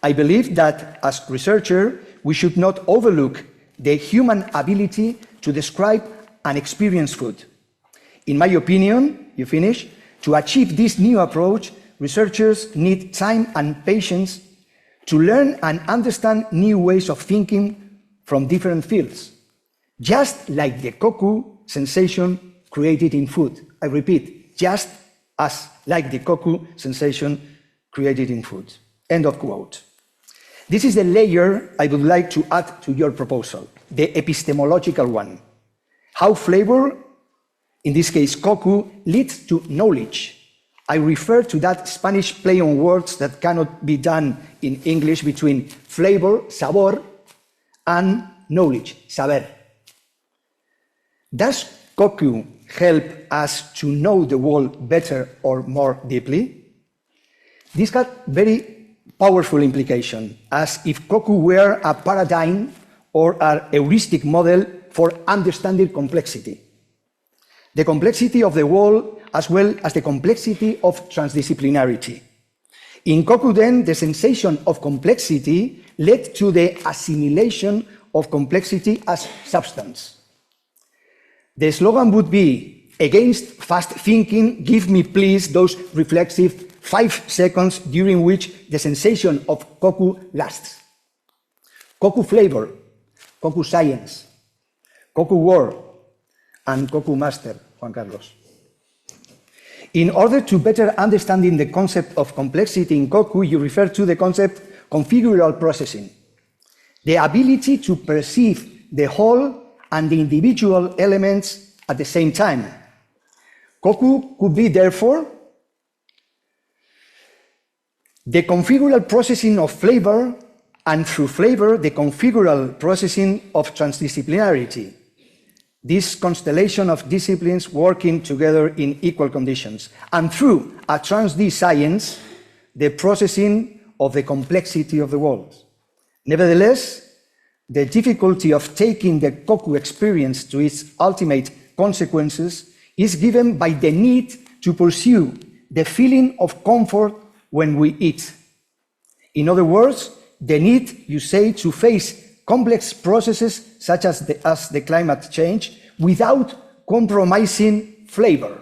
I believe that as researchers, we should not overlook the human ability to describe and experience food. In my opinion," you finish, "to achieve this new approach, researchers need time and patience to learn and understand new ways of thinking from different fields. just like the koku sensation created in food. I repeat, just as like the koku sensation created in food. End of quote. This is the layer I would like to add to your proposal, the epistemological one. How flavor, in this case koku, leads to knowledge. I refer to that Spanish play on words that cannot be done in English between flavor, sabor, and knowledge, saber. Does koku help us to know the world better or more deeply? This got very powerful implication, as if koku were a paradigm or an heuristic model for understanding complexity. The complexity of the world as well as the complexity of transdisciplinarity. In koku then, the sensation of complexity led to the assimilation of complexity as substance. The slogan would be, against fast thinking, give me please those reflexive 5 seconds during which the sensation of koku lasts. Koku flavor, koku science, koku war, and koku master, Juan Carlos. In order to better understand the concept of complexity in koku, you refer to the concept configural processing, the ability to perceive the whole and the individual elements at the same time. Koku could be, therefore, the configural processing of flavor, and through flavor, the configural processing of transdisciplinarity. This constellation of disciplines working together in equal conditions. And through a trans-D science, the processing of the complexity of the world. Nevertheless, the difficulty of taking the koku experience to its ultimate consequences is given by the need to pursue the feeling of comfort when we eat. In other words, the need, you say, to face complex processes such as the climate change without compromising flavor.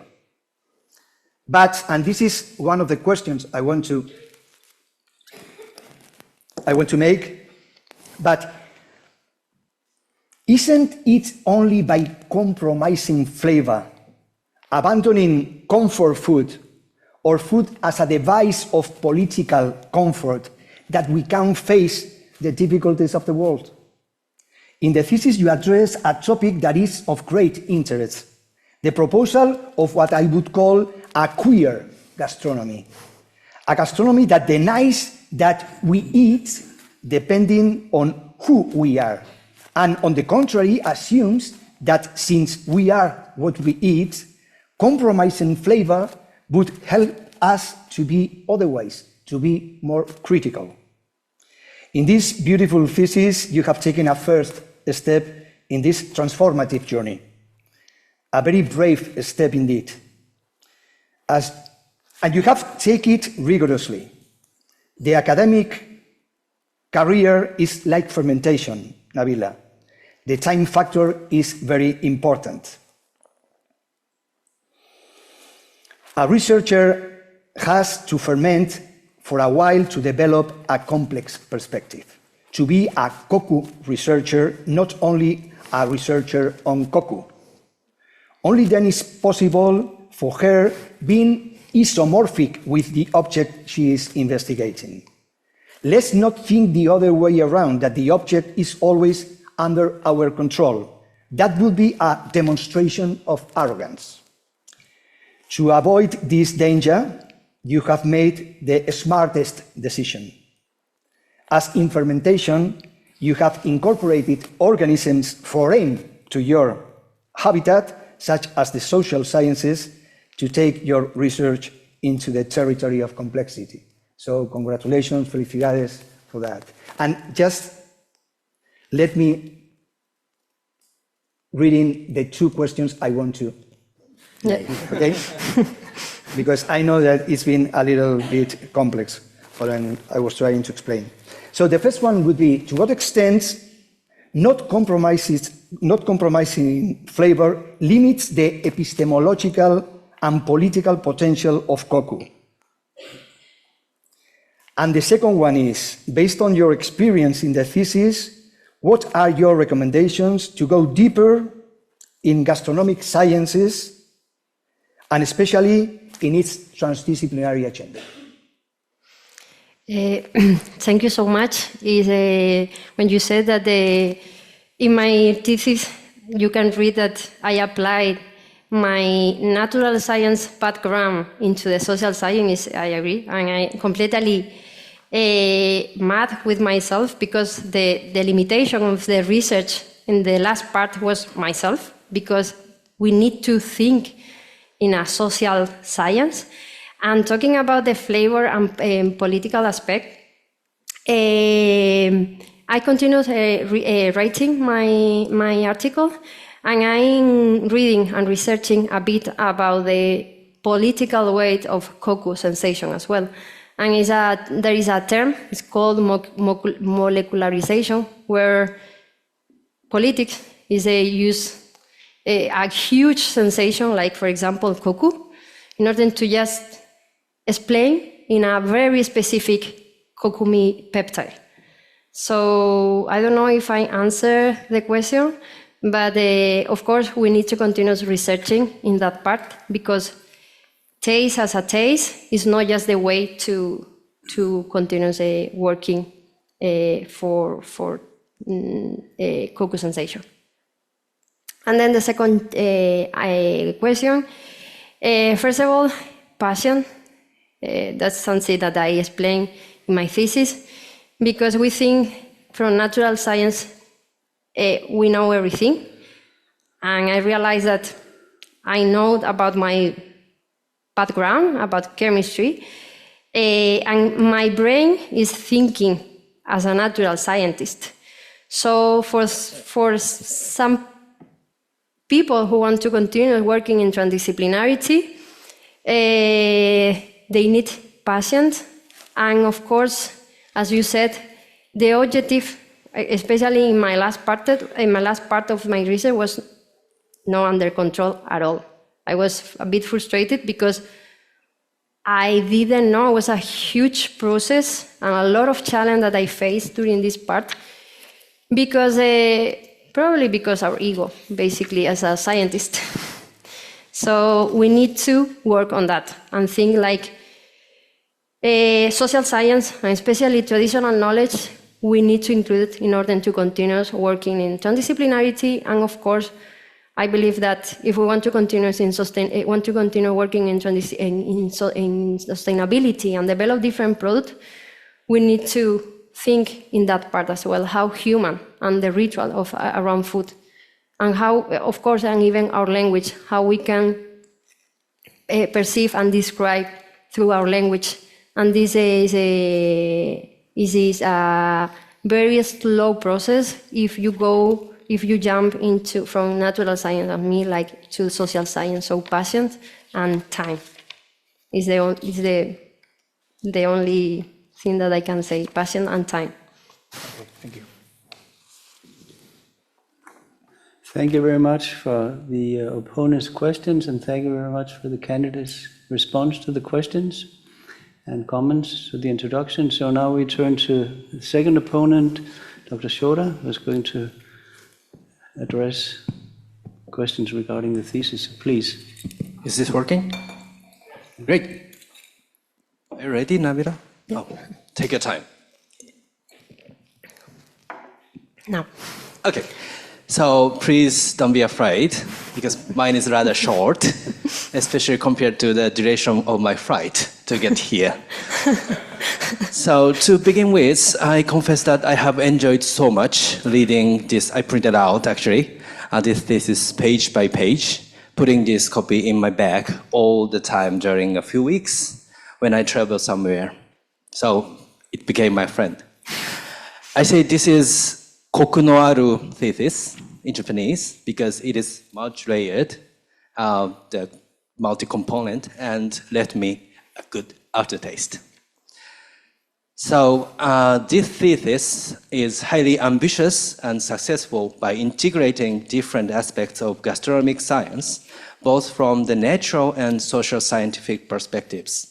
But, and this is one of the questions I want to make, but isn't it only by compromising flavor, abandoning comfort food, or food as a device of political comfort, that we can face the difficulties of the world? In the thesis, you address a topic that is of great interest, the proposal of what I would call a queer gastronomy, a gastronomy that denies that we eat depending on who we are, and on the contrary, assumes that since we are what we eat, compromising flavor would help us to be otherwise, to be more critical. In this beautiful thesis, you have taken a first step in this transformative journey, a very brave step indeed. And you have taken it rigorously. The academic career is like fermentation, Nabila. The time factor is very important. A researcher has to ferment for a while to develop a complex perspective, to be a koku researcher, not only a researcher on koku. Only then is possible for her being isomorphic with the object she is investigating. Let's not think the other way around, that the object is always under our control. That would be a demonstration of arrogance. To avoid this danger, you have made the smartest decision. As in fermentation, you have incorporated organisms foreign to your habitat, such as the social sciences, to take your research into the territory of complexity. So congratulations, felicidades for that. And just let me read in the 2 questions I want to make, okay? Because I know that it's been a little bit complex, but I was trying to explain. So the first one would be, to what extent not compromising flavor limits the epistemological and political potential of koku? And the second one is, based on your experience in the thesis, what are your recommendations to go deeper in gastronomic sciences, and especially in its transdisciplinary agenda? Thank you so much. When you said that in my thesis, you can read that I applied my natural science background into the social science, I agree, and I completely mad with myself because the limitation of the research in the last part was myself, because we need to think in a social science. And talking about the flavor and political aspect, I continued writing my article, and I'm reading and researching a bit about the political weight of Koku sensation as well. And there is a term, it's called molecularization, where politics is a huge sensation, like for example Koku, in order to just explain in a very specific Kokumi peptide. So I don't know if I answer the question, but of course we need to continue researching in that part, because taste as a taste is not just the way to continue working for Koku sensation. And then the second question, first of all, passion. That's something that I explain in my thesis, because we think from natural science we know everything, and I realized that I know about my background, about chemistry, and my brain is thinking as a natural scientist. So for some people who want to continue working in transdisciplinarity, they need passion, and of course, as you said, the objective, especially in my last part of my research, was not under control at all. I was a bit frustrated because I didn't know. It was a huge process and a lot of challenge that I faced during this part, because probably because our ego, basically, as a scientist. So we need to work on that and think like social science, and especially traditional knowledge, we need to include it in order to continue working in transdisciplinarity. And of course, I believe that if we want to continue working in sustainability and develop different products, we need to think in that part as well, how human and the ritual of around food, and how, of course, and even our language, how we can perceive and describe through our language. And this is a very slow process if you jump into from natural science and me like to social science. So patience and time is the only thing that I can say. Patience and time. Okay, thank you. Thank you very much for the opponents' questions, and thank you very much for the candidates' response to the questions and comments to the introduction. So now we turn to the second opponent, Dr. Shioda, who's going to address questions regarding the thesis. Please. Is this working? Great. Are you ready, Nabila? Oh, take your time. No. Okay. So please don't be afraid, because mine is rather short, especially compared to the duration of my flight to get here. So to begin with, I confess that I have enjoyed so much reading this. I printed out, actually, this is page by page, putting this copy in my bag all the time during a few weeks when I travel somewhere. So it became my friend. I say this is Koku no aru thesis in Japanese because it is much layered, the multi-component, and left me a good aftertaste. So this thesis is highly ambitious and successful by integrating different aspects of gastronomic science, both from the natural and social scientific perspectives.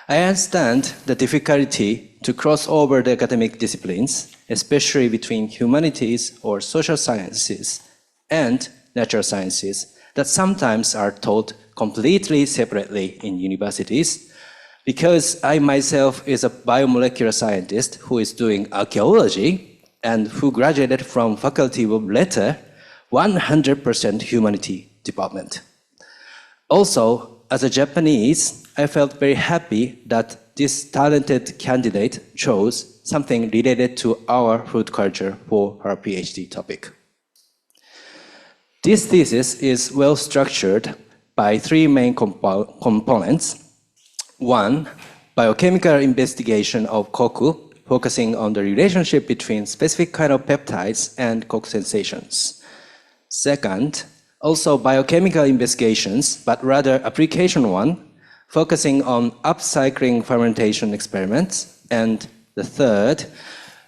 I understand the difficulty to cross over the academic disciplines, especially between humanities or social sciences and natural sciences, that sometimes are taught completely separately in universities. Because I myself is a biomolecular scientist who is doing archaeology and who graduated from Faculty of Letter, 100% humanity department. Also, as a Japanese, I felt very happy that this talented candidate chose something related to our food culture for her PhD topic. This thesis is well structured by three main components. One, biochemical investigation of koku, focusing on the relationship between specific kind of peptides and koku sensations. Second, also biochemical investigations, but rather application one, focusing on upcycling fermentation experiments. And the third,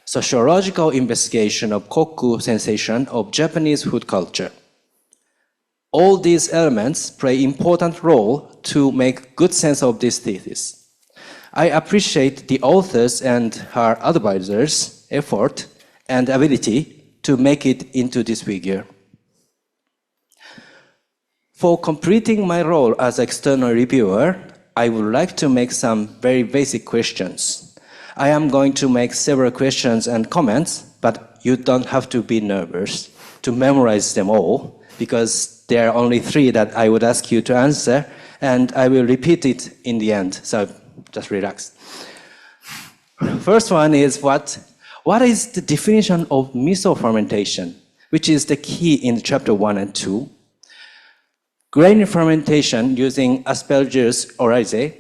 sociological investigation of koku sensation of Japanese food culture. All these elements play important role to make good sense of this thesis. I appreciate the authors and her advisors' effort and ability to make it into this figure. For completing my role as external reviewer, I would like to make some very basic questions. I am going to make several questions and comments, but you don't have to be nervous to memorize them all, because there are only three that I would ask you to answer, and I will repeat it in the end, so just relax. First one is what is the definition of miso fermentation, which is the key in chapter 1 and 2. Grain fermentation using Aspergillus oryzae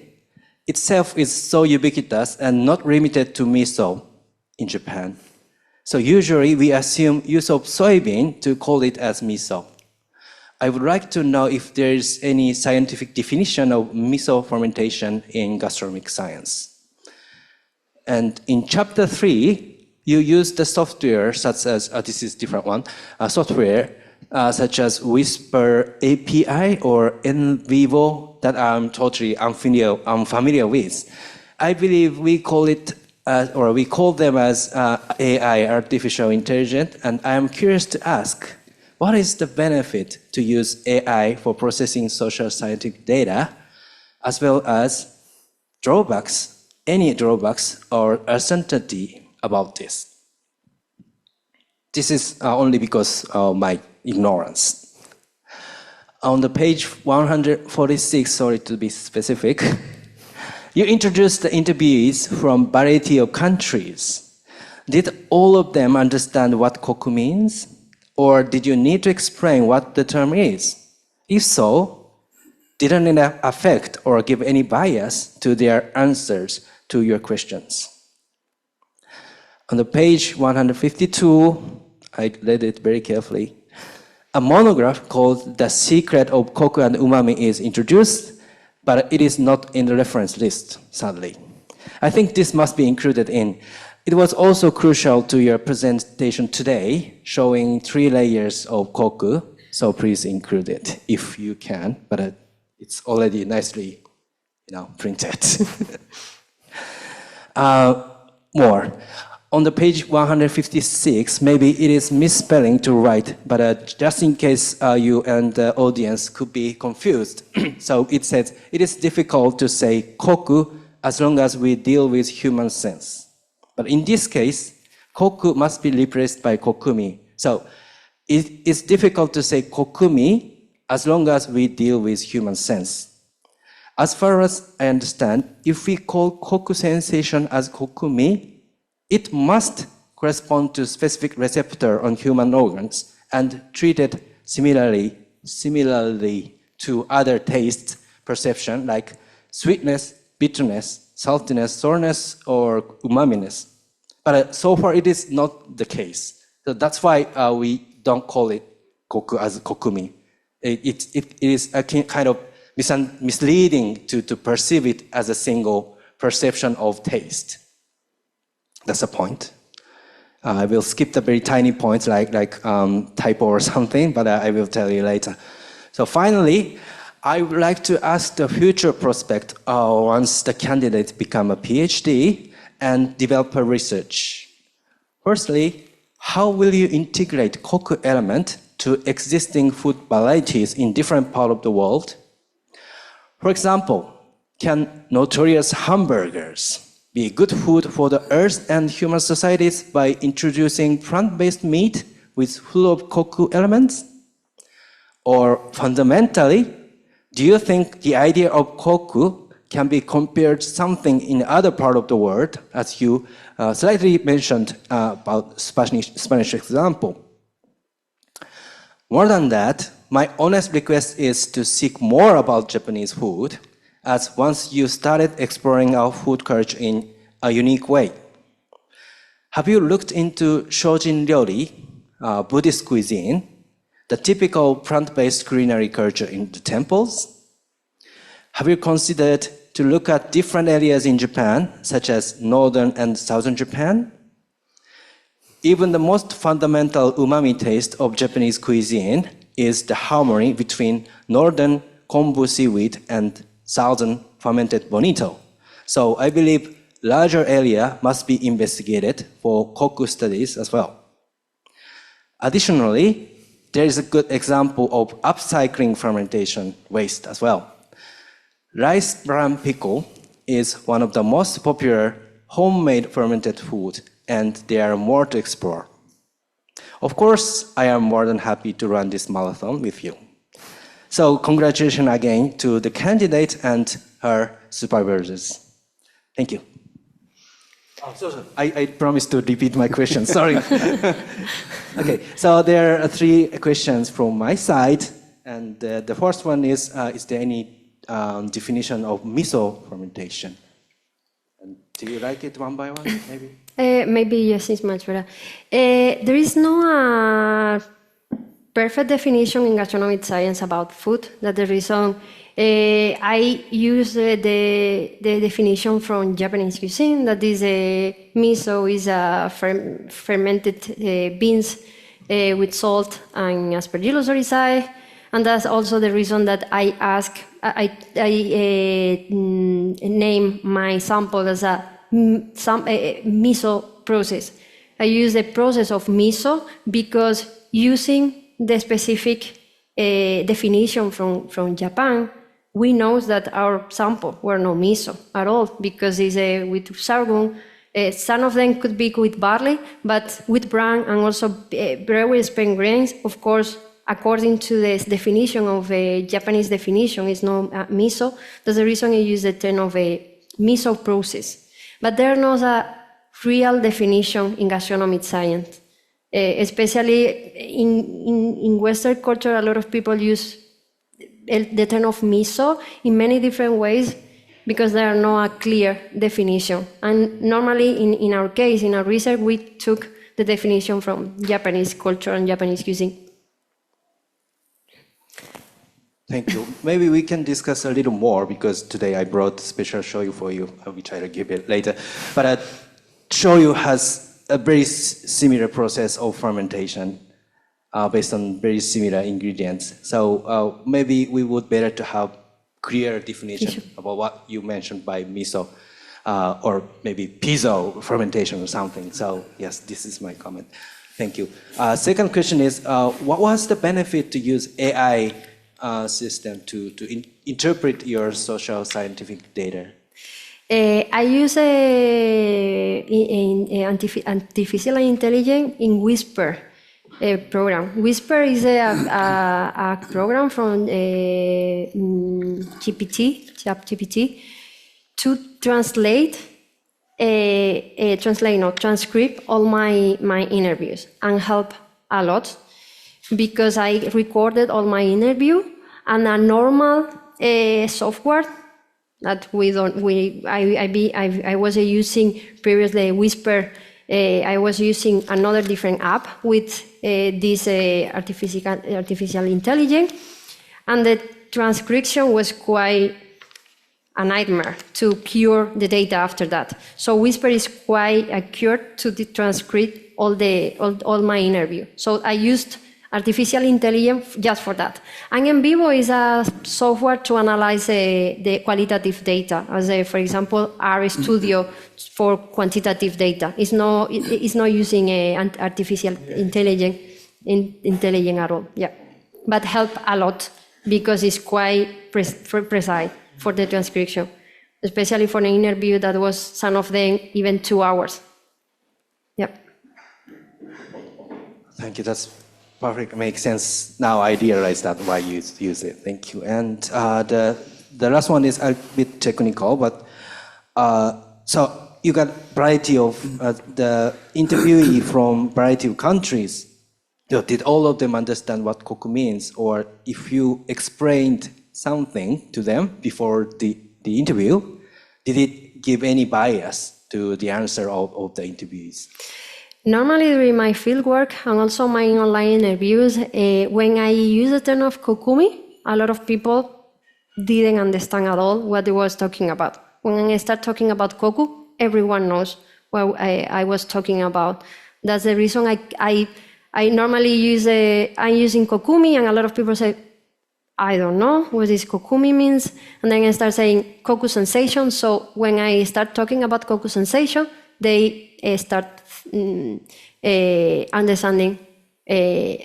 itself is so ubiquitous and not limited to miso in Japan. So usually we assume use of soybean to call it as miso. I would like to know if there is any scientific definition of miso fermentation in gastronomic science. And in chapter 3, you use the software such as, this is different one, software such as Whisper API or NVivo that I'm totally unfamiliar with. I believe we call it, or we call them as AI, artificial intelligence, and I am curious to ask, what is the benefit to use AI for processing social scientific data, as well as drawbacks, any drawbacks or uncertainty about this? This is only because of my ignorance. On the page 146, sorry to be specific, you introduced the interviewees from variety of countries. Did all of them understand what koku means? Or did you need to explain what the term is? If so, didn't it affect or give any bias to their answers to your questions? On the page 152, I read it very carefully. A monograph called The Secret of Koku and Umami is introduced, but it is not in the reference list, sadly. I think this must be included in. It was also crucial to your presentation today, showing 3 layers of koku, so please include it if you can, but it's already nicely, printed. More. On the page 156, maybe it is misspelling to write, but just in case you and the audience could be confused. So it says, it is difficult to say koku as long as we deal with human sense. But in this case, koku must be replaced by kokumi. So it's difficult to say kokumi as long as we deal with human sense. As far as I understand, if we call koku sensation as kokumi, it must correspond to specific receptor on human organs and treated similarly to other taste perception like sweetness, bitterness, saltiness, sourness, or umaminess. But so far it is not the case. So that's why we don't call it koku as kokumi. It is a kind of misleading to perceive it as a single perception of taste. That's the point. I will skip the very tiny points like typo or something, but I will tell you later. So finally, I would like to ask the future prospect once the candidate become a PhD and develop a research. Firstly, how will you integrate Koku element to existing food varieties in different parts of the world? For example, can notorious hamburgers be good food for the earth and human societies by introducing plant-based meat with full of Koku elements? Or fundamentally, do you think the idea of Koku can be compared to something in other part of the world, as you slightly mentioned about Spanish example? More than that, my honest request is to seek more about Japanese food, as once you started exploring our food culture in a unique way. Have you looked into Shojin Ryori, Buddhist cuisine, the typical plant-based culinary culture in the temples? Have you considered to look at different areas in Japan, such as northern and southern Japan? Even the most fundamental umami taste of Japanese cuisine is the harmony between northern kombu seaweed and southern fermented bonito. So I believe larger area must be investigated for Koku studies as well. Additionally, there is a good example of upcycling fermentation waste as well. Rice bran pickle is one of the most popular homemade fermented food, and there are more to explore. Of course, I am more than happy to run this marathon with you. So congratulations again to the candidate and her supervisors. Thank you. I promised to repeat my question, sorry. Okay, so there are three questions from my side. And the first one is there any definition of miso fermentation? And do you like it one by one, maybe? Maybe yes, it's much better. There is no perfect definition in gastronomic science about food. That's the reason I use the definition from Japanese cuisine, that is miso is a fermented beans with salt and aspergillus oryzae, and that's also the reason that I name my sample as a miso process. I use the process of miso because using the specific definition from Japan, we know that our sample were no miso at all, because it's with sorghum. Some of them could be with barley, but with bran and also brewery spent grains, of course, according to the definition of a Japanese definition, is no miso. That's the reason I use the term of a miso process. But there is not a real definition in gastronomic science. Especially in Western culture, a lot of people use the term of miso in many different ways because there are no clear definition. And normally, in our case, in our research, we took the definition from Japanese culture and Japanese cuisine. Thank you. Maybe we can discuss a little more, because today I brought special shoyu for you, which I'll give it later. But shoyu has a very similar process of fermentation based on very similar ingredients. So maybe we would better to have clear definition about what you mentioned by miso or maybe piso fermentation or something. So yes, this is my comment. Thank you. Second question is, what was the benefit to use AI system to interpret your social scientific data? I use artificial intelligence in Whisper program. Whisper is a program from ChatGPT to transcribe all my interviews, and help a lot because I recorded all my interview, and a normal software that I was using previously Whisper. I was using another different app with this artificial intelligence, and the transcription was quite a nightmare to cure the data after that. So Whisper is quite accurate to transcribe all my interview. So I used artificial intelligence just for that. And in vivo is a software to analyze the qualitative data, as for example, RStudio for quantitative data. It's not using artificial intelligence at all. Yeah, but help a lot because it's quite precise for the transcription, especially for an interview that was some of them even 2 hours. Yep. Thank you. That's perfect. Makes sense. Now I realize that why you use it. Thank you. And the last one is a bit technical, but so you got variety of the interviewee from variety of countries. So did all of them understand what koku means, or if you explained something to them before the interview, did it give any bias to the answer of the interviewees? Normally during my fieldwork and also my online interviews, when I use the term of kokumi, a lot of people didn't understand at all what I was talking about. When I start talking about koku, everyone knows what I was talking about. That's the reason I normally I'm using kokumi, and a lot of people say, I don't know what this kokumi means. And then I start saying koku sensation. So when I start talking about koku sensation, they start understanding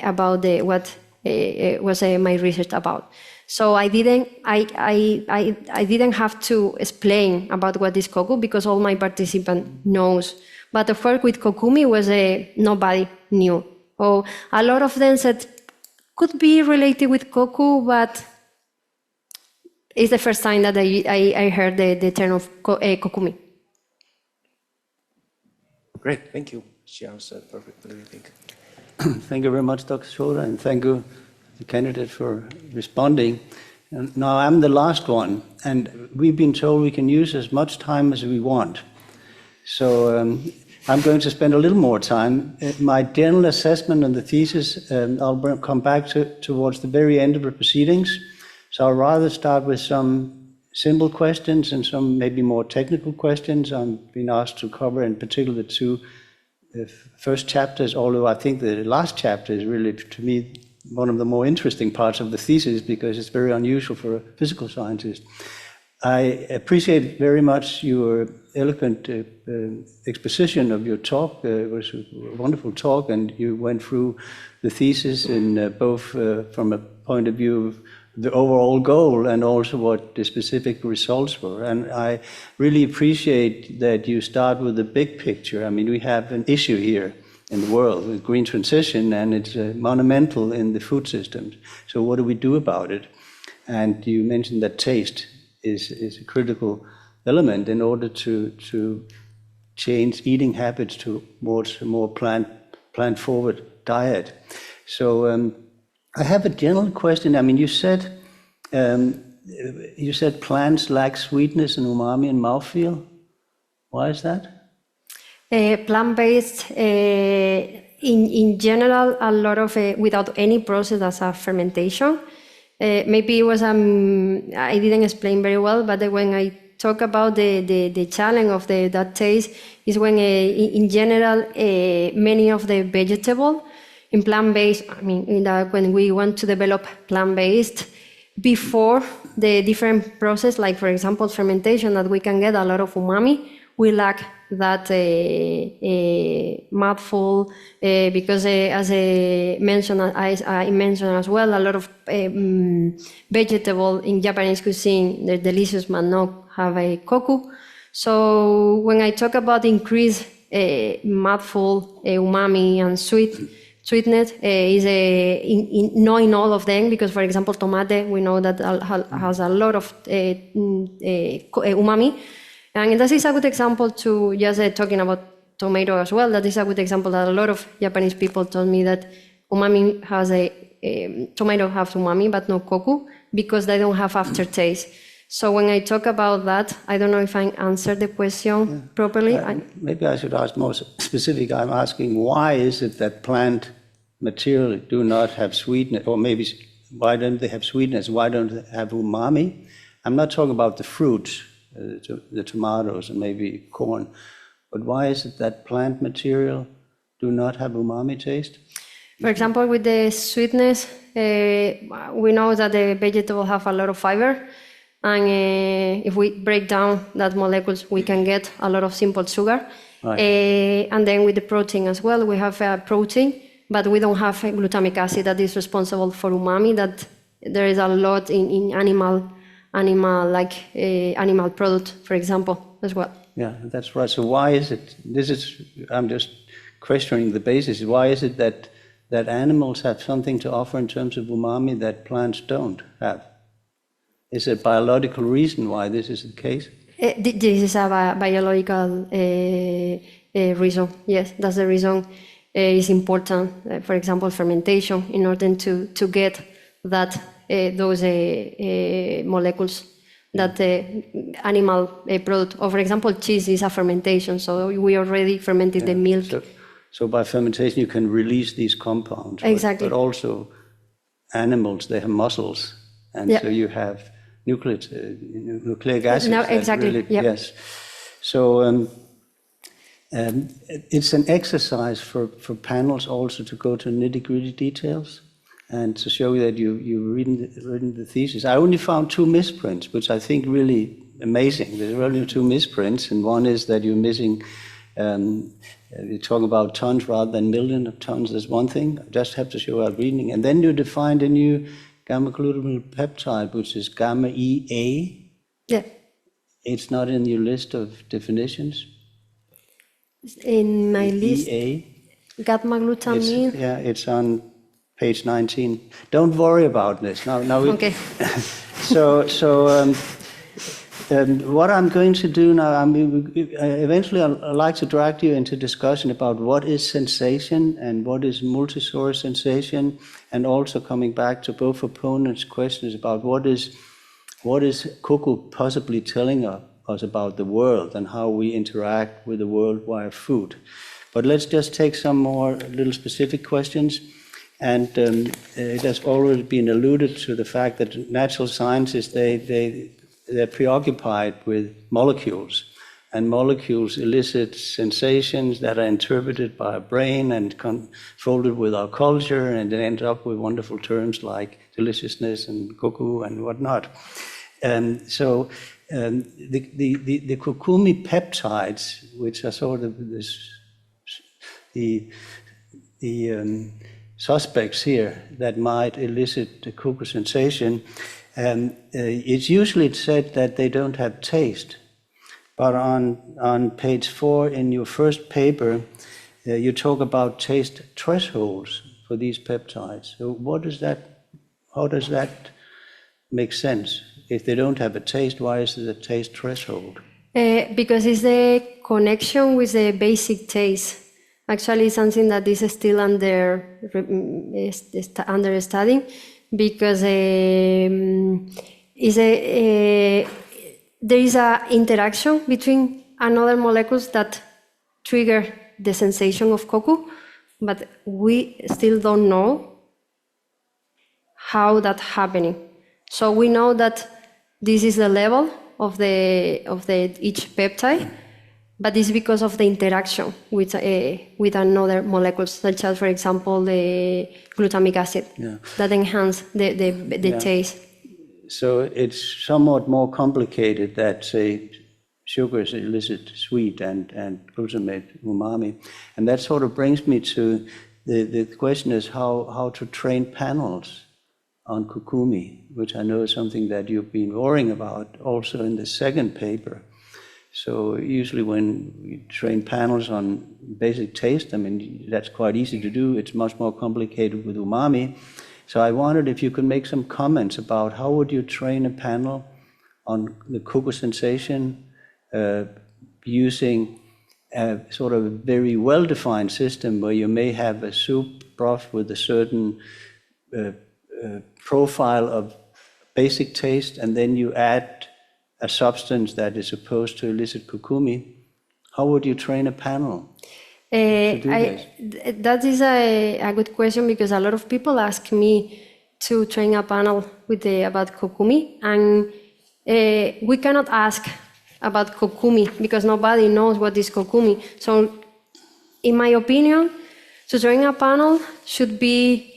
about what was my research about. So I didn't have to explain about what is koku because all my participant knows. But of course with kokumi was nobody knew. Oh, a lot of them said could be related with koku, but it's the first time that I heard the term of kokumi. Great, thank you. She answered perfectly, I think. Thank you very much, Dr. Shioda, and thank you, the candidate, for responding. And now I'm the last one, and we've been told we can use as much time as we want. So I'm going to spend a little more time. My general assessment on the thesis, I'll come back towards the very end of the proceedings. So I'll rather start with some simple questions and some maybe more technical questions. I've been asked to cover in particular the two first chapters, although I think the last chapter is really, to me, one of the more interesting parts of the thesis because it's very unusual for a physical scientist. I appreciate very much your eloquent exposition of your talk. It was a wonderful talk, and you went through the thesis in both from a point of view of the overall goal and also what the specific results were. And I really appreciate that you start with the big picture. I mean, we have an issue here in the world with green transition, and it's monumental in the food systems. So what do we do about it? And you mentioned that taste is a critical element in order to change eating habits towards a more plant-forward diet. So I have a general question. I mean, you said plants lack sweetness and umami and mouthfeel. Why is that? Plant-based, in general, a lot of without any process as a fermentation. Maybe it was I didn't explain very well, but when I talk about the challenge of that taste is when in general many of the vegetable in plant-based, I mean, when we want to develop plant-based, before the different process, like for example fermentation, that we can get a lot of umami, we lack that mouthful because as I mentioned as well, a lot of vegetable in Japanese cuisine, they're delicious but not have a koku. So when I talk about increased mouthful, umami and sweetness is not in all of them, because for example tomate, we know that has a lot of umami. And that is a good example to just talking about tomato as well. That is a good example that a lot of Japanese people told me that umami has tomato has umami but no koku because they don't have aftertaste. So when I talk about that, I don't know if I answered the question properly. Maybe I should ask more specific. I'm asking, why is it that plant material do not have sweetness, or maybe why don't they have sweetness? Why don't they have umami? I'm not talking about the fruits, the tomatoes and maybe corn, but why is it that plant material do not have umami taste? For example, with the sweetness, we know that the vegetable have a lot of fiber, and if we break down that molecules, we can get a lot of simple sugar. Right. And then with the protein as well, we have protein, but we don't have glutamic acid that is responsible for umami. That there is a lot in animal product, for example, as well. Yeah, that's right. So why is it? I'm just questioning the basis. Why is it that animals have something to offer in terms of umami that plants don't have? Is there a biological reason why this is the case? This is a biological reason. Yes, that's the reason. It's important, for example, fermentation, in order to get that those molecules that the animal product. Or, for example, cheese is a fermentation, so we already fermented the milk. So by fermentation, you can release these compounds. Exactly. But also, animals, they have muscles, and so you have nucleic acids. No, exactly. Really, yes. So it's an exercise for panels also to go to nitty-gritty details and to show that you've written the thesis. I only found 2 misprints, which I think really amazing. There's only 2 misprints, and one is that you're missing. You talk about tons rather than million of tons. There's one thing. I just have to show out reading, and then you defined a new gamma-glutamyl peptide, which is gamma EA. Yeah. It's not in your list of definitions. In my list, EA. gamma-glutamine. It's on page 19. Don't worry about this. Now Okay. What I'm going to do now, eventually I'd like to drag you into discussion about what is sensation and what is multi-source sensation, and also coming back to both opponents' questions about what is Koku possibly telling us about the world and how we interact with the world via food. But let's just take some more little specific questions. And it has already been alluded to the fact that natural scientists, they're preoccupied with molecules, and molecules elicit sensations that are interpreted by our brain and folded with our culture, and they end up with wonderful terms like deliciousness and koku and whatnot. And so the kokumi peptides, which are sort of the suspects here that might elicit the koku sensation, it's usually said that they don't have taste. But on page 4 in your first paper, you talk about taste thresholds for these peptides. So how does that make sense? If they don't have a taste, why is it a taste threshold? Because it's the connection with the basic taste. Actually, something that is still under studying, because there is an interaction between another molecules that trigger the sensation of koku, but we still don't know how that's happening. So we know that this is the level of each peptide, but it's because of the interaction with another molecules, such as, for example, the glutamic acid, that enhance the taste. So it's somewhat more complicated that, say, sugars elicit sweet and glutamate umami. And that sort of brings me to the question is how to train panels on kokumi, which I know is something that you've been worrying about also in the second paper. So usually when we train panels on basic taste, I mean, that's quite easy to do. It's much more complicated with umami. So I wondered if you could make some comments about how would you train a panel on the koku sensation using a sort of very well-defined system where you may have a soup broth with a certain profile of basic taste, and then you add a substance that is supposed to elicit kokumi. How would you train a panel to do this? That is a good question, because a lot of people ask me to train a panel about kokumi, and we cannot ask about kokumi because nobody knows what is kokumi. So in my opinion, To train a panel should be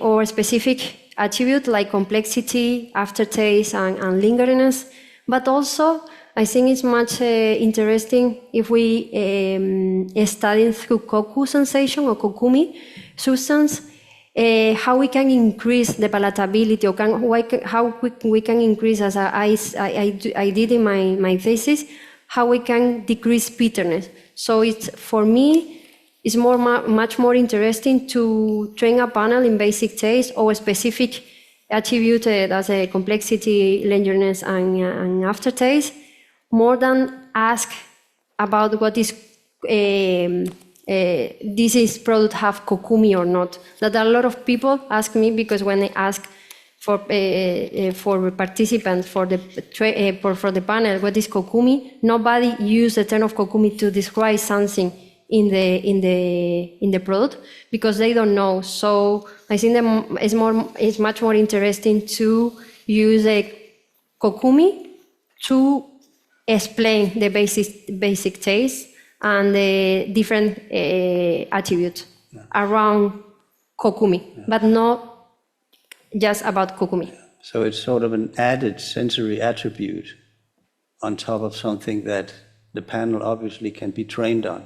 or a specific attribute like complexity, aftertaste, and lingeriness, but also I think it's much interesting if we study through koku sensation or kokumi substance, how we can increase the palatability, or how we can increase, as I did in my thesis, how we can decrease bitterness. So for me, it's much more interesting to train a panel in basic taste or a specific attribute as a complexity, lingeriness, and aftertaste, more than ask about what is this product have kokumi or not. That a lot of people ask me, because when they ask for participants for the panel, what is kokumi? Nobody use the term of kokumi to describe something in the product, because they don't know. So I think it's much more interesting to use a kokumi to explain the basic taste and the different attributes around kokumi, but not just about kokumi. So it's sort of an added sensory attribute on top of something that the panel obviously can be trained on.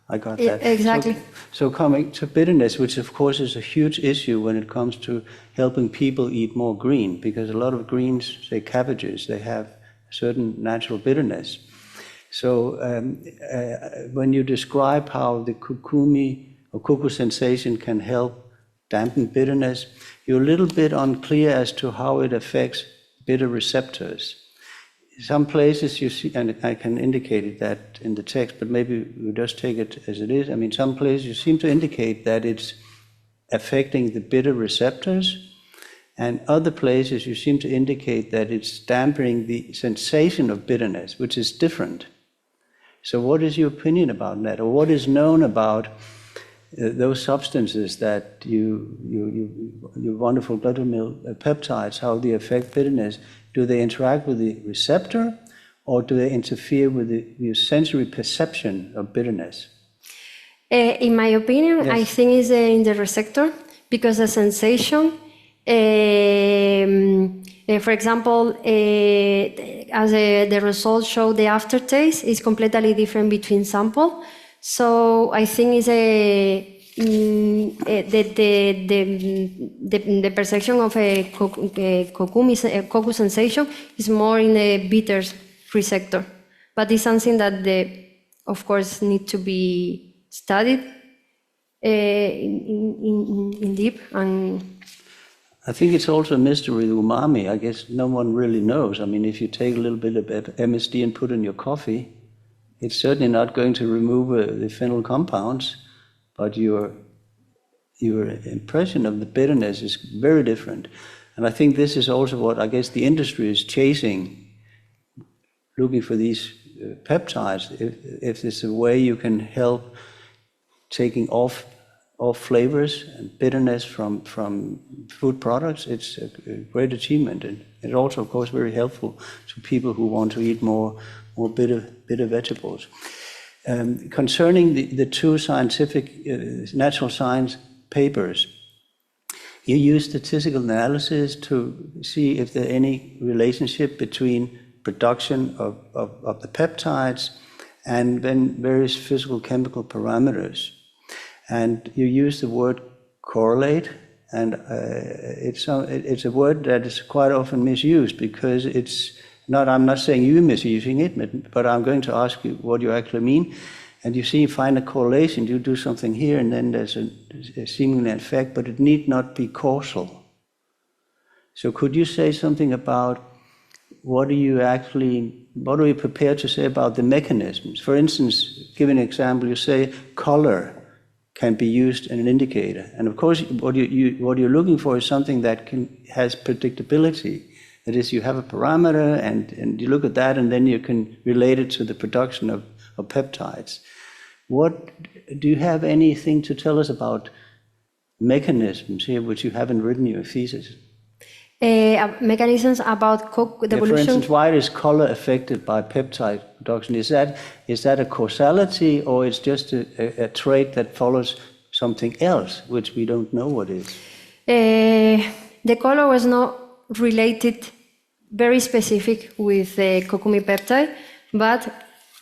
I got that. Exactly. So coming to bitterness, which of course is a huge issue when it comes to helping people eat more green, because a lot of greens, say cabbages, they have a certain natural bitterness. So when you describe how the kokumi or koku sensation can help dampen bitterness, you're a little bit unclear as to how it affects bitter receptors. Some places you see, and I can indicate that in the text, but maybe we just take it as it is. I mean, some places you seem to indicate that it's affecting the bitter receptors, and other places you seem to indicate that it's dampening the sensation of bitterness, which is different. So what is your opinion about that, or what is known about those substances that your wonderful glutaminyl peptides, how they affect bitterness? Do they interact with the receptor, or do they interfere with the sensory perception of bitterness? In my opinion, Yes. I think it's in the receptor, because the sensation, for example, as the results show, the aftertaste is completely different between sample. So I think it's the perception of a koku sensation is more in the bitter receptor, but it's something that of course need to be studied in deep. And I think it's also a mystery with umami. I guess no one really knows. I mean, if you take a little bit of MSG and put in your coffee, it's certainly not going to remove the phenyl compounds, but your impression of the bitterness is very different. And I think this is also what I guess the industry is chasing, looking for these peptides. If there's a way you can help taking off flavors and bitterness from food products, it's a great achievement. And it's also, of course, very helpful to people who want to eat more bitter vegetables. Concerning the two scientific natural science papers, you use statistical analysis to see if there any relationship between production of the peptides and then various physical chemical parameters. And you use the word correlate, and it's a word that is quite often misused, because it's not, I'm not saying you're misusing it, but I'm going to ask you what you actually mean. And you see, you find a correlation, you do something here, and then there's a seemingly effect, but it need not be causal. So could you say something about what are you prepared to say about the mechanisms? For instance, give an example, you say color can be used as an indicator. And of course, what you're looking for is something that has predictability. That is, you have a parameter, and you look at that, and then you can relate it to the production of peptides. Do you have anything to tell us about mechanisms here which you haven't written in your thesis? Mechanisms about the For evolution. instance, why is color affected by peptide production? Is that a causality, or it's just a trait that follows something else, which we don't know what is? The color was not related, very specific with the Kokumi peptide, but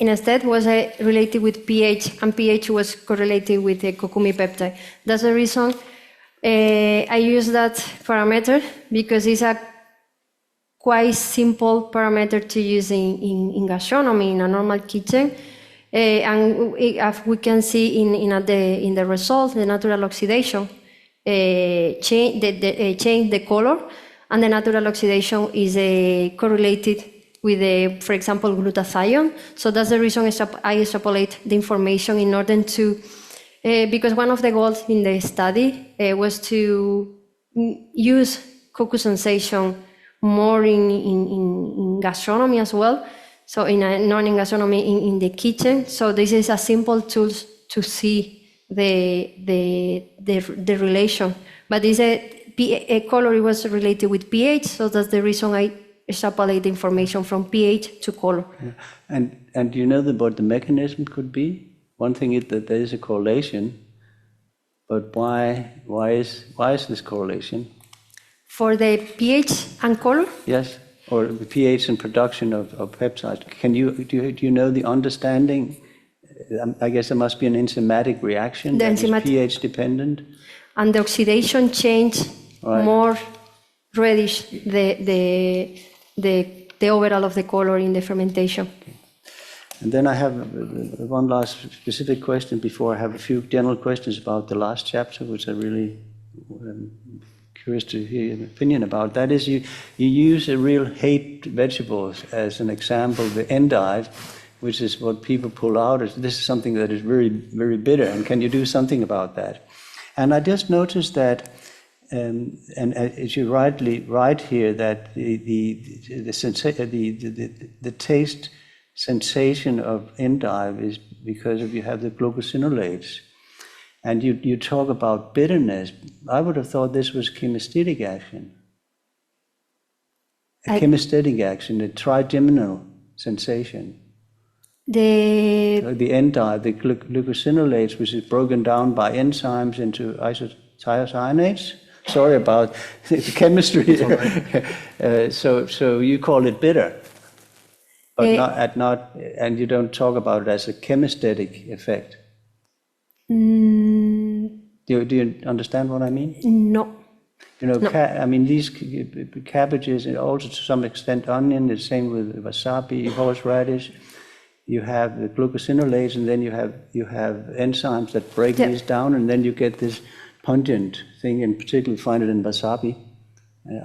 instead was related with pH, and pH was correlated with the Kokumi peptide. That's the reason I use that parameter, because it's a quite simple parameter to use in gastronomy, in a normal kitchen. And as we can see in the result, the natural oxidation change the color, and the natural oxidation is correlated with, for example, glutathione. So that's the reason I extrapolate the information in order to, because one of the goals in the study was to use Koku sensation more in gastronomy as well. So not in gastronomy, in the kitchen. So this is a simple tool to see the relation. But this a color was related with pH, so that's the reason I extrapolate the information from pH to color. Yeah. And do you know what the mechanism could be? One thing is that there is a correlation, but why is this correlation? For the pH and color? Yes, or the pH and production of peptides. Do you know the understanding? I guess there must be an enzymatic reaction that is pH dependent. And the oxidation change more reddish the overall of the color in the fermentation. Okay. And then I have one last specific question before I have a few general questions about the last chapter, which I really curious to hear your opinion about. That is, you use a real hate vegetables as an example, the endive, which is what people pull out. This is something that is very, very bitter, and can you do something about that? And I just noticed that, and as you rightly write here, that the taste sensation of endive is because you have the glucosinolates. And you talk about bitterness. I would have thought this was chemostatic action. Chemostatic action, a trigeminal sensation. The endive, the glucosinolates, which is broken down by enzymes into isothiocyanates. Sorry about the chemistry. So you call it bitter, but and you don't talk about it as a chemostatic effect. Do you understand what I mean? No. You know, No. I mean, these cabbages, and also to some extent onion, the same with wasabi, horseradish. You have the glucosinolates, and then you have enzymes that break these down, and then you get this pungent thing, and particularly find it in wasabi.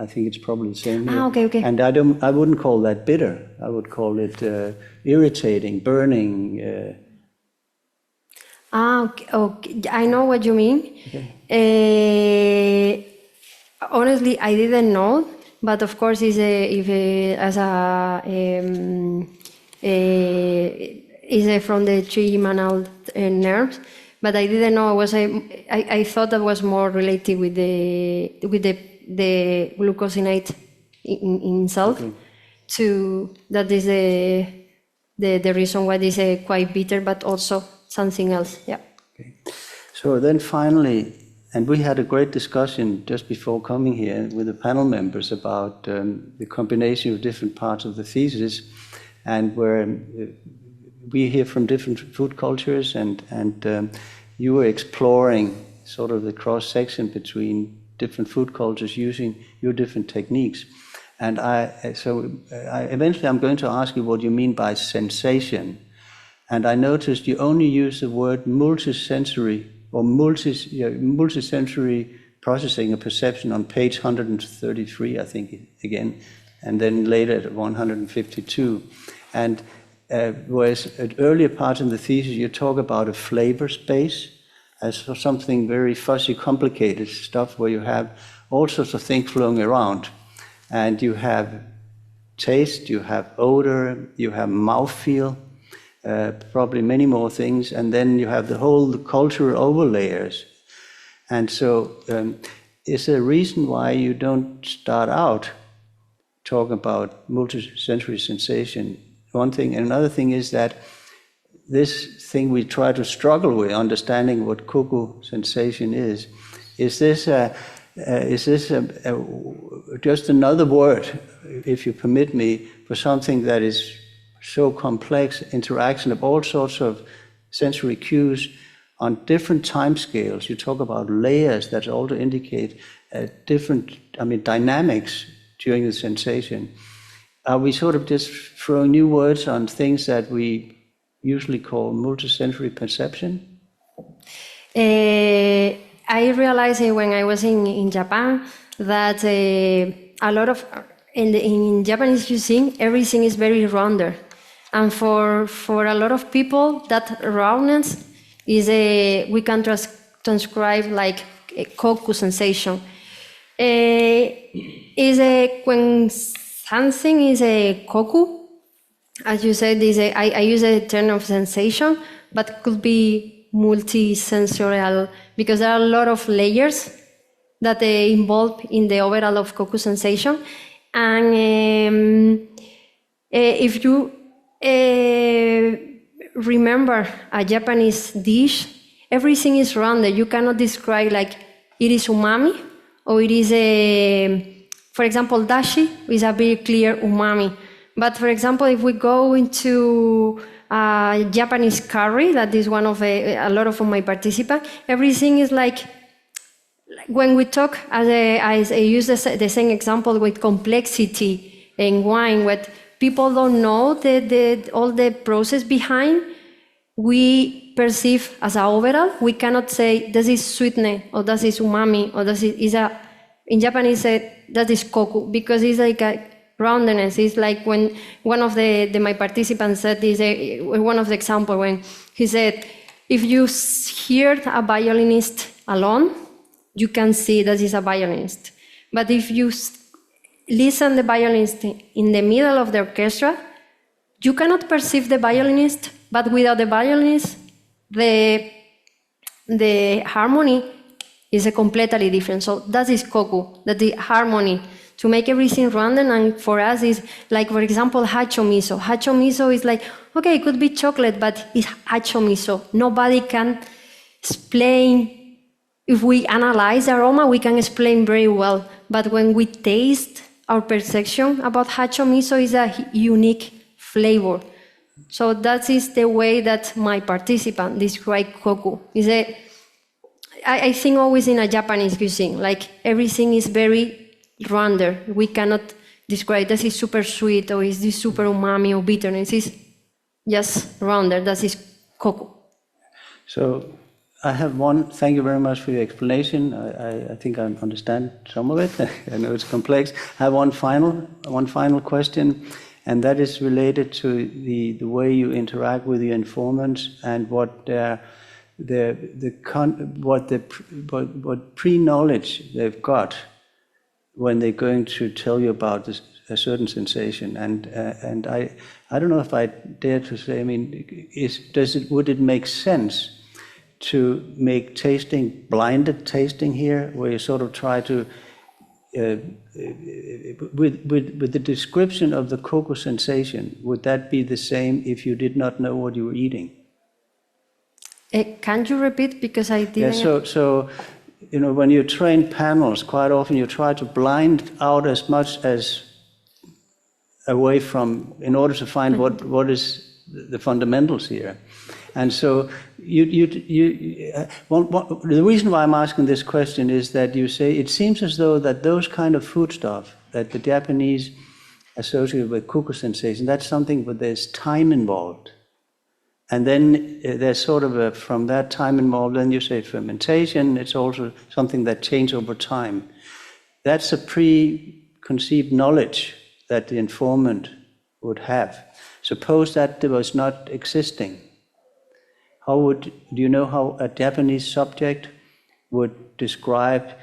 I think it's probably the same here. Okay. And I wouldn't call that bitter. I would call it irritating, burning. Okay. I know what you mean. Okay. Honestly, I didn't know, but of course, is from the trigeminal nerves. But I didn't know. I thought that was more related with the glucosinate in itself. Okay. That is the reason why this is quite bitter, but also something else. Yeah. Okay. So then finally, and we had a great discussion just before coming here with the panel members about the combination of different parts of the thesis, and where we hear from different food cultures, and you were exploring sort of the cross-section between different food cultures using your different techniques. And eventually I'm going to ask you what you mean by sensation. And I noticed you only use the word multisensory or multisensory processing or perception on page 133, I think, again, and then later at 152. And whereas at earlier parts in the thesis you talk about a flavor space as something very fuzzy, complicated stuff where you have all sorts of things flowing around. And you have taste, you have odor, you have mouthfeel, probably many more things, and then you have the whole cultural overlayers. And so is there a reason why you don't start out talking about multisensory sensation? One thing, and another thing is that this thing we try to struggle with, understanding what Koku sensation is this just another word, if you permit me, for something that is so complex, interaction of all sorts of sensory cues on different time scales? You talk about layers that also indicate different, dynamics during the sensation. Are we sort of just throwing new words on things that we usually call multisensory perception? I realized when I was in Japan that a lot of, in Japanese cuisine, everything is very rounder. And for a lot of people, that roundness is we can transcribe like a Koku sensation. When something is a Koku, as you said, I use a term of sensation, but could be multisensorial, because there are a lot of layers that involve in the overall of Koku sensation. And if you remember a Japanese dish, everything is rounded. You cannot describe like it is umami or it is for example, dashi is a very clear umami. But for example, if we go into Japanese curry, that is one of a lot of my participants, everything is like when we talk, I use the same example with complexity in wine, what people don't know all the process behind, we perceive as a overall. We cannot say this is sweetness or this is umami or this is in Japanese that is koku, because it's like a roundness. It's like when one of my participants said this, one of the examples when he said, if you hear a violinist alone, you can see that he's a violinist. But if you listen the violinist in the middle of the orchestra, you cannot perceive the violinist, but without the violinist, the harmony is completely different. So that is Koku, that the harmony, to make everything random. And for us is like, for example, hacho miso. Hacho miso is like, okay, it could be chocolate, but it's hacho miso. Nobody can explain. If we analyze the aroma, we can explain very well. But when we taste, our perception about hacho miso is a unique flavor. So that is the way that my participant described Koku. I think always in a Japanese cuisine, like everything is very rounder. We cannot describe this is super sweet or is this super umami or bitterness. It's just rounder. That is Koku. So I have one. Thank you very much for your explanation. I think I understand some of it. I know it's complex. I have one final question, and that is related to the way you interact with your informants and what pre-knowledge they've got when they're going to tell you about a certain sensation. And I don't know if I dare to say. I mean, would it make sense to make tasting blinded tasting here, where you sort of try to with the description of the Koku sensation? Would that be the same if you did not know what you were eating? Can you repeat, because I didn't? Yeah, so when you train panels, quite often you try to blind out as much as away from, in order to find what is the fundamentals here. And so the reason why I'm asking this question is that you say it seems as though that those kind of foodstuff that the Japanese associate with Koku sensation, that's something where there's time involved. And then there's sort of from that time involved, then you say fermentation, it's also something that changes over time. That's a preconceived knowledge that the informant would have. Suppose that was not existing. Do you know how a Japanese subject would describe,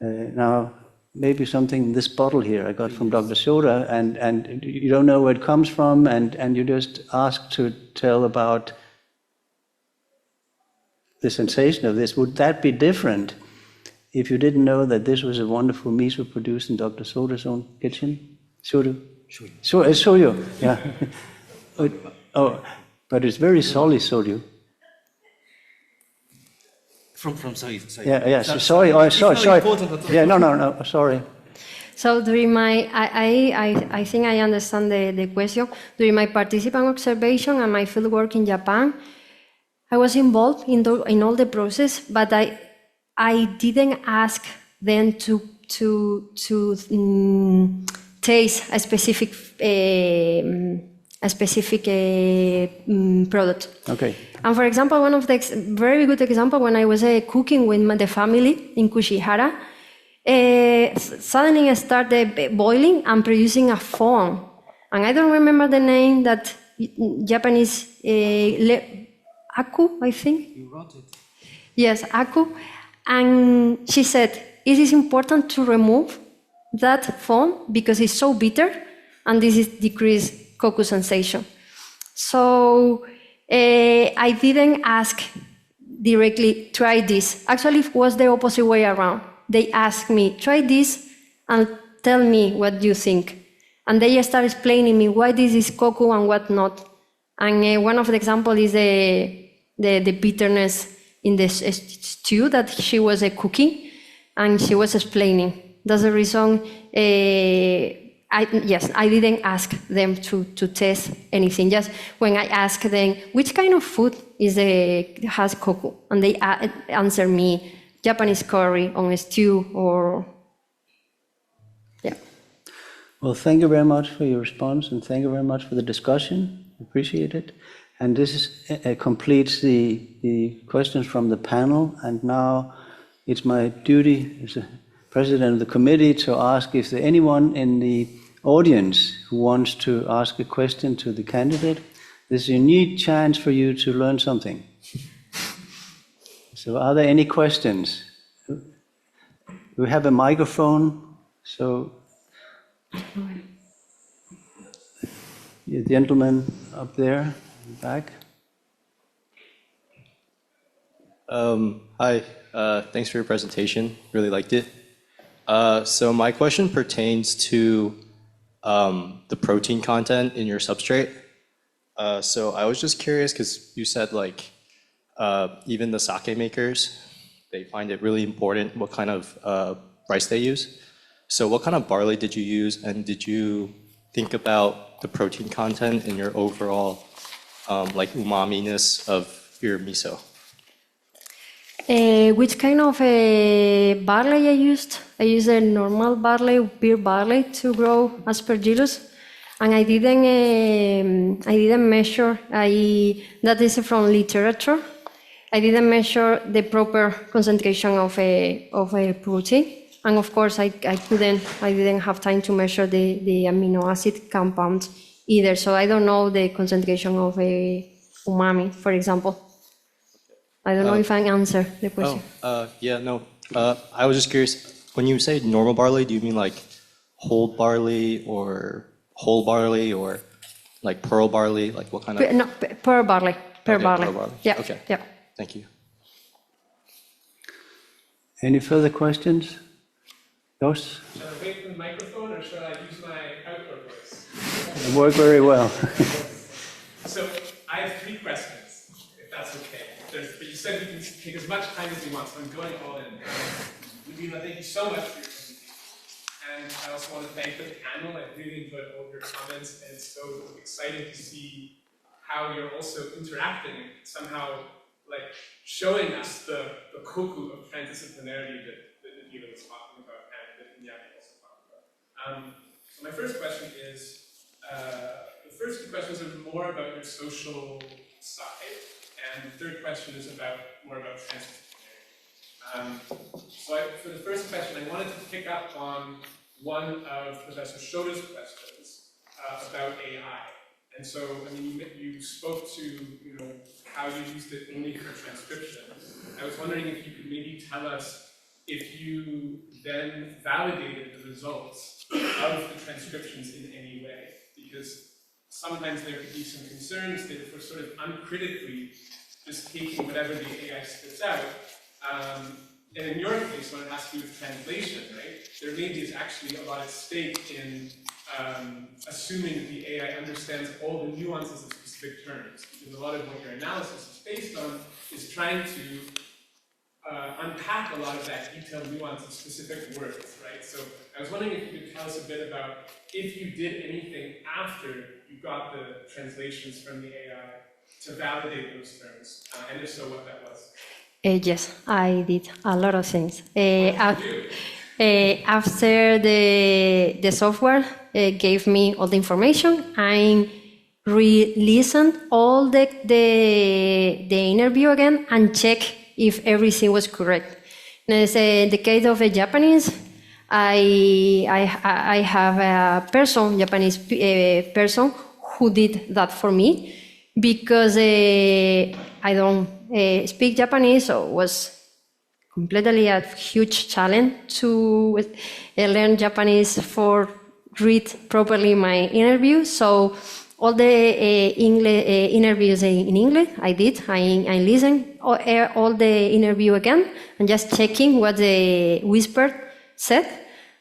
now maybe something in this bottle here I got from Dr. Shioda, and you don't know where it comes from, and you just ask to tell about the sensation of this. Would that be different if you didn't know that this was a wonderful miso produced in Dr. Soda's own kitchen. Soda? Soyo, yeah. But it's very solid soda. From sorry. Yeah, sorry. Yeah, no, sorry. So during my, I think I understand the question. During my participant observation and my fieldwork in Japan, I was involved in all the process, but I didn't ask them to taste a specific product. Okay. And for example, one of the very good example, when I was cooking with the family in Kushihara, suddenly I started boiling and producing a foam. And I don't remember the name that Japanese, aku, I think? You wrote it. Yes, aku. And she said, it is important to remove that foam because it's so bitter and this is decreased koku sensation. So I didn't ask directly, try this. Actually, it was the opposite way around. They asked me, try this and tell me what you think. And they started explaining me why this is koku and what not. And one of the examples is the bitterness in the stew that she was cooking, and she was explaining. That's the reason, I didn't ask them to test anything. Just when I asked them, which kind of food has koku? And they answer me, Japanese curry on a stew or, yeah. Well, thank you very much for your response, and thank you very much for the discussion. Appreciate it. And this completes the questions from the panel. And now it's my duty as the president of the committee to ask if there's anyone in the audience who wants to ask a question to the candidate. This is a unique chance for you to learn something. So are there any questions? We have a microphone, so the gentleman up there, in the back. Hi, thanks for your presentation, really liked it. So my question pertains to the protein content in your substrate. So I was just curious because you said like even the sake makers, they find it really important what kind of rice they use. So what kind of barley did you use, and did you think about the protein content in your overall like umami-ness of your miso? Which kind of barley I used? I used a normal barley, beer barley, to grow aspergillus, and I didn't measure. That is from literature. I didn't measure the proper concentration of a protein, and of course I didn't have time to measure the amino acid compound either. So I don't know the concentration of a umami, for example. I don't know if I answer the question. Yeah, no. I was just curious, when you say normal barley, do you mean like whole barley or like pearl barley? Like what kind of? No, pearl barley. Pearl barley. Pearl barley. Yeah. Okay. Yeah. Thank you. Any further questions? Those? Should I wait for the microphone or should I use my outdoor voice? They work very well. So I have 3 questions, if that's okay. But you said we can take as much time as we want, so I'm going all in. Nabila, thank you so much for your presentation. And I also want to thank the panel. I really enjoyed all of your comments, and it's so exciting to see how you're also interacting and somehow like showing us the koku of transdisciplinarity that Nabila was talking about and that Iñaki also talked about. So my first question is, the first 2 questions are more about your social side, and the third question is more about transdisciplinarity. For the first question, I wanted to pick up on one of Professor Shioda's questions about AI. And so, I mean, you spoke to, how you used it only for transcription. I was wondering if you could maybe tell us if you then validated the results of the transcriptions in any way, because sometimes there could be some concerns that if we're sort of uncritically just taking whatever the AI spits out, And in your case, when it has to do with translation, right, there maybe is actually a lot at stake in assuming that the AI understands all the nuances of specific terms. Because a lot of what your analysis is based on is trying to unpack a lot of that detailed nuance of specific words, right? So I was wondering if you could tell us a bit about if you did anything after you got the translations from the AI to validate those terms, and if so, what that was. Yes, I did a lot of things. What did you do? After the software gave me all the information, I re-listened all the interview again and check if everything was correct. In the case of a Japanese, I have a person, Japanese person, who did that for me because I don't speak Japanese, so it was completely a huge challenge to learn Japanese for read properly my interview. So all the interviews in English, I did. I listened all the interview again and just checking what the whisper said.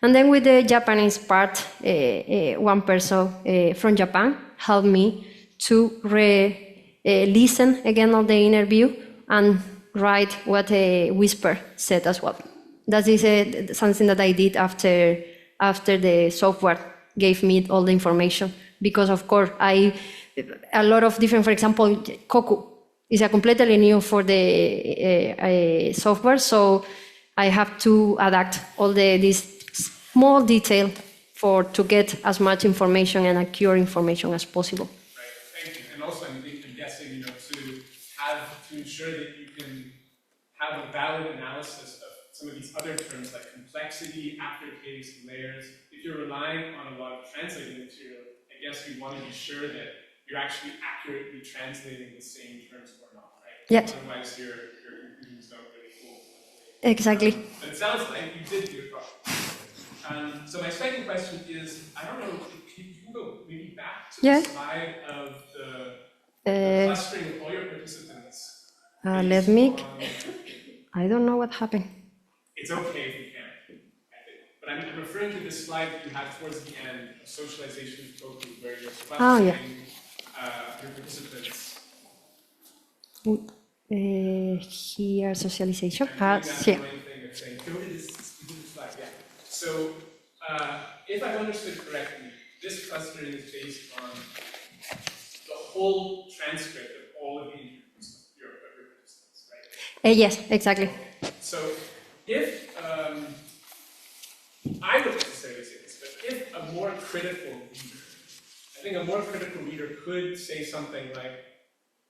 And then with the Japanese part, one person from Japan helped me to listen again on the interview and write what a whisper said as well. That is something that I did after the software gave me all the information. Because of course, a lot of different, for example, Koku is a completely new for the software, so I have to adapt all this small detail to get as much information and accurate information as possible. Right, thank you. And also, I'm guessing, to ensure that you can have a valid analysis of some of these other terms like complexity, aftertaste, layers. If you're relying on a lot of translating material, I guess you want to be sure that you're actually accurately translating the same terms or not, right? Yes. Otherwise, your conclusions don't really hold. Exactly. But it sounds like you did do it properly. So my second question is, I don't know, can you go maybe back to the slide of the clustering of all your participants? Let me. I don't know what happened. It's okay if you can't. But I'm referring to this slide that you had towards the end of socialization of Koku, where you're clustering your participants. Here, socialization. That's the annoying thing of saying, go to this slide. Yeah. So, if I've understood correctly, this clustering is based on the whole transcript of all of the interviews of your participants, right? Yes, exactly. Okay. So, if I wouldn't necessarily say this, but if a more critical reader, I think a more critical reader could say something like,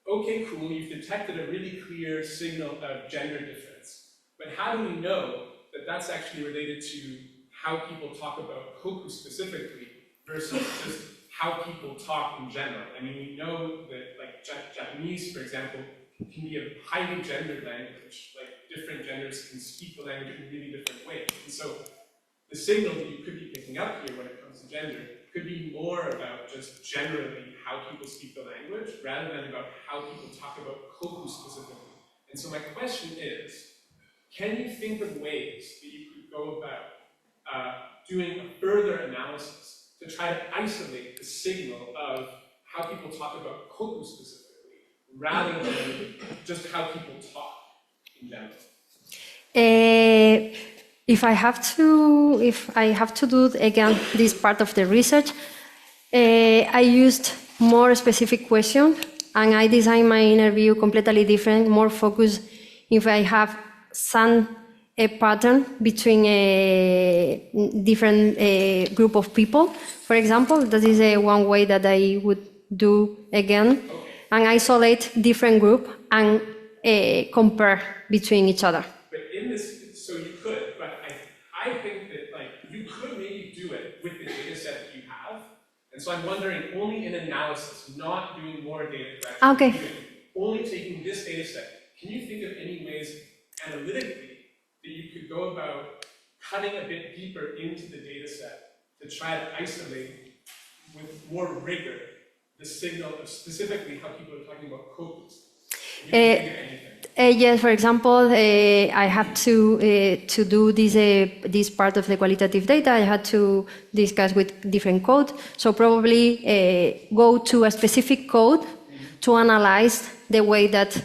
okay, cool, you've detected a really clear signal of gender difference, but how do we know that that's actually related to how people talk about Koku specifically versus just how people talk in general? I mean, we know that, like, Japanese, for example, can be a highly gendered language. Like, different genders can speak the language in really different ways. And so, the signal that you could be picking up here when it comes to gender could be more about just generally how people speak the language rather than about how people talk about Koku specifically. And so my question is, can you think of ways that you could go about doing a further analysis to try to isolate the signal of how people talk about Koku specifically rather than just how people talk in general? If I have to do again this part of the research, I used more specific questions and I designed my interview completely different, more focused if I have a pattern between a different group of people. For example, that is one way that I would do again, and isolate different group and compare between each other. But in this, so you could, but I think that, like, you could maybe do it with the data set that you have. And so I'm wondering, only in analysis, not doing more data collection, okay, only taking this data set, can you think of any ways analytically that you could go about cutting a bit deeper into the data set to try to isolate with more rigor the signal of specifically how people are talking about Koku? Yes, for example, I had to do this part of the qualitative data. I had to discuss with different code. So probably go to a specific code to analyze the way that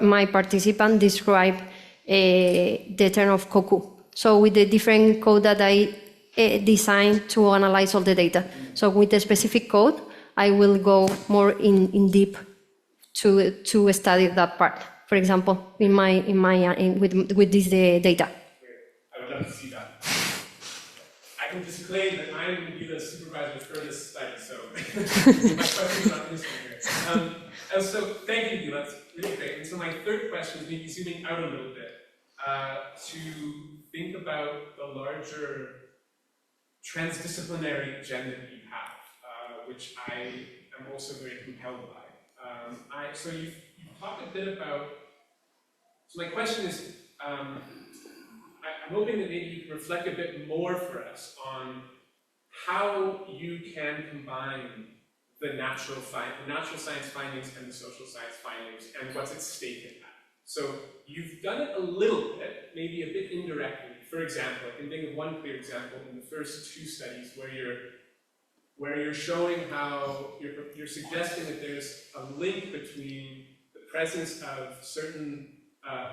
my participant described the term of Koku. So with the different code that I designed to analyze all the data. So with the specific code, I will go more in deep to study that part. For example, with this data. I would love to see that. I can disclaim that I am going to be the supervisor for this study, so my question is not this one here. And so thank you, Nabila. That's really great. And so my third question is maybe zooming out a little bit to think about the larger transdisciplinary agenda that you have, which I am also very compelled by. So you've talked a bit about, so my question is, I'm hoping that maybe you can reflect a bit more for us on how you can combine the natural science findings and the social science findings and what's at stake in that. So you've done it a little bit, maybe a bit indirectly. For example, I can think of one clear example in the first two studies where you're showing how you're suggesting that there's a link between the presence of certain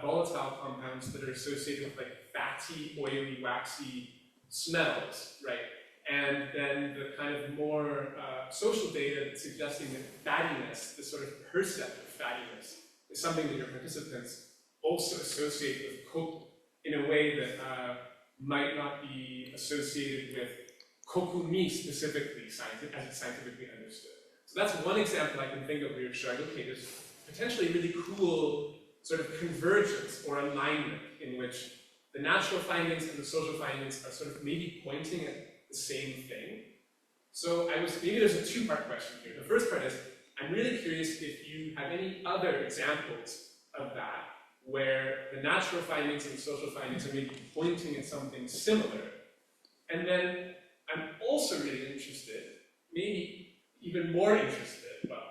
volatile compounds that are associated with like fatty, oily, waxy smells, right? And then the kind of more social data that's suggesting that fattiness, the sort of percept of fattiness, is something that your participants also associate with Koku in a way that might not be associated with Koku ni specifically, as it's scientifically understood. So that's one example I can think of where you're showing, okay, there's potentially really cool sort of convergence or alignment in which the natural findings and the social findings are sort of maybe pointing at the same thing. So maybe there's a two-part question here. The first part is, I'm really curious if you have any other examples of that, where the natural findings and the social findings are maybe pointing at something similar. And then I'm also really interested, maybe even more interested, well,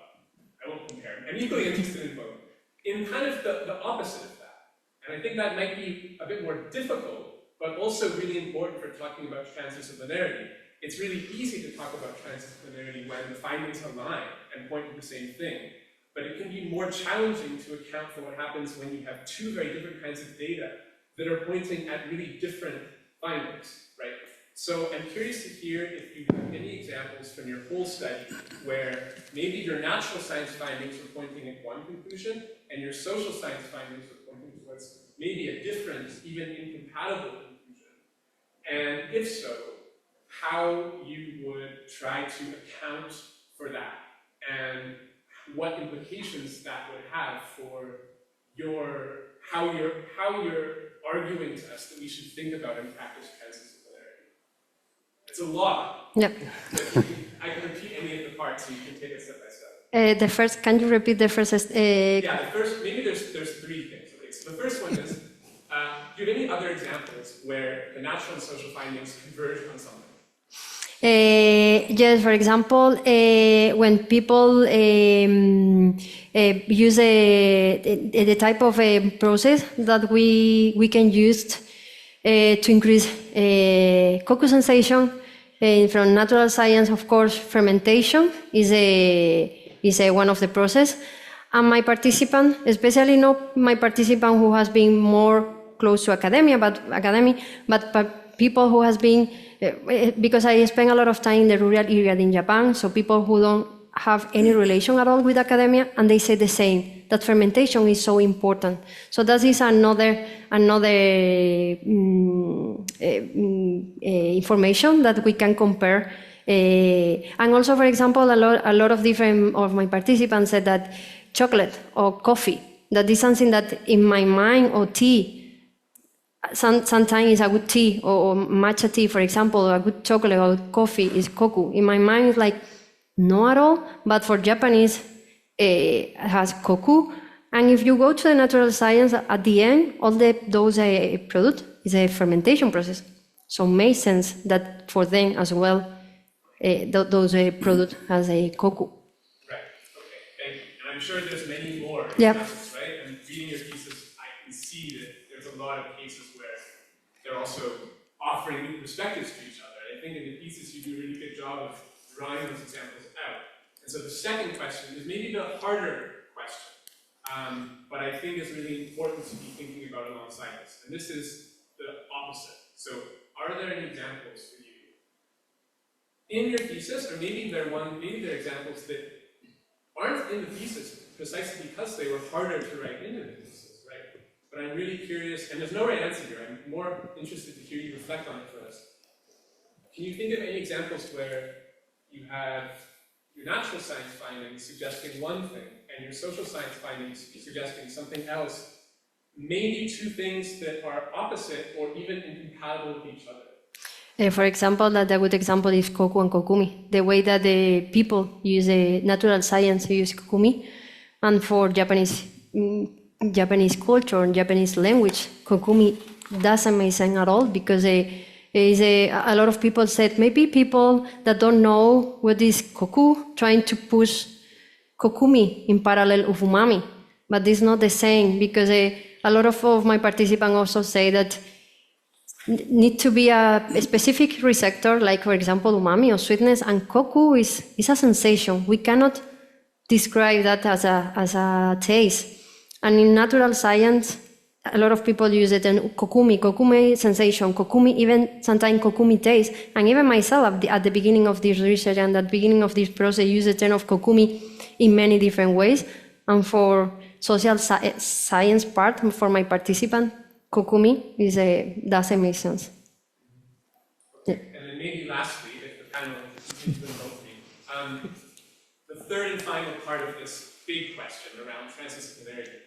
I won't compare, I'm equally interested in both, in kind of the opposite of that. And I think that might be a bit more difficult, but also really important for talking about transdisciplinarity. It's really easy to talk about transdisciplinarity when the findings align and point to the same thing. But it can be more challenging to account for what happens when you have two very different kinds of data that are pointing at really different findings, right? So I'm curious to hear if you have any examples from your whole study where maybe your natural science findings are pointing at one conclusion and your social science findings are pointing towards maybe a different, even incompatible conclusion. And if so, how you would try to account for that and what implications that would have for how you're arguing to us that we should think about and practice transdisciplinarity. It's a lot. Yep. I can repeat any of the parts, so you can take it step by step. Can you repeat the first? Yeah, the first. Maybe there's three things. Okay, so the first one is, do you have any other examples where the natural and social findings converge on something? Yes, for example, when people use the type of process that we can use to increase Koku sensation, from natural science, of course, fermentation is one of the process. And my participant, especially not my participant who has been more close to academia, but people who has been, because I spend a lot of time in the rural area in Japan, so people who don't have any relation at all with academia, and they say the same, that fermentation is so important. So that is another information that we can compare. And also, for example, a lot of different of my participants said that chocolate or coffee, that is something that in my mind, or tea, sometimes a good tea or matcha tea, for example, or a good chocolate or coffee is Koku. In my mind, it's like, no at all, but for Japanese, it has Koku. And if you go to the natural science, at the end, all those products is a fermentation process. So it makes sense that for them as well, those products has a Koku. Right, okay, thank you. And I'm sure there's many more yep. examples, right? And reading your thesis, I can see that there's a lot of cases where they're also offering new perspectives to each other. And I think in the thesis you do a really good job of drawing those examples out. And so the second question is maybe the harder question, but I think it's really important to be thinking about alongside this. And this is the opposite. So are there any examples for you in your thesis, or maybe they're examples that aren't in the thesis precisely because they were harder to write into the thesis, right? But I'm really curious, and there's no right answer here, I'm more interested to hear you reflect on it first. Can you think of any examples where you have your natural science findings suggesting one thing, and your social science findings suggesting something else, maybe two things that are opposite or even incompatible with each other? For example, that a good example is Koku and Kokumi. The way that the people use natural science to use Kokumi, and for Japanese culture and Japanese language, Kokumi doesn't make sense at all, because a lot of people said maybe people that don't know what is Koku trying to push Kokumi in parallel of umami, but it's not the same, because a lot of my participants also say that need to be a specific receptor, like for example umami or sweetness, and Koku is a sensation. We cannot describe that as a taste. And in natural science, a lot of people use it in kokumi sensation, kokumi, even sometimes kokumi taste. And even myself at the beginning of this research and at the beginning of this process, use the term of kokumi in many different ways. And for social science part, for my participant, kokumi doesn't make sense. Yeah. And then maybe lastly, if the panel continues to indulge me, the third and final part of this big question around transdisciplinarity.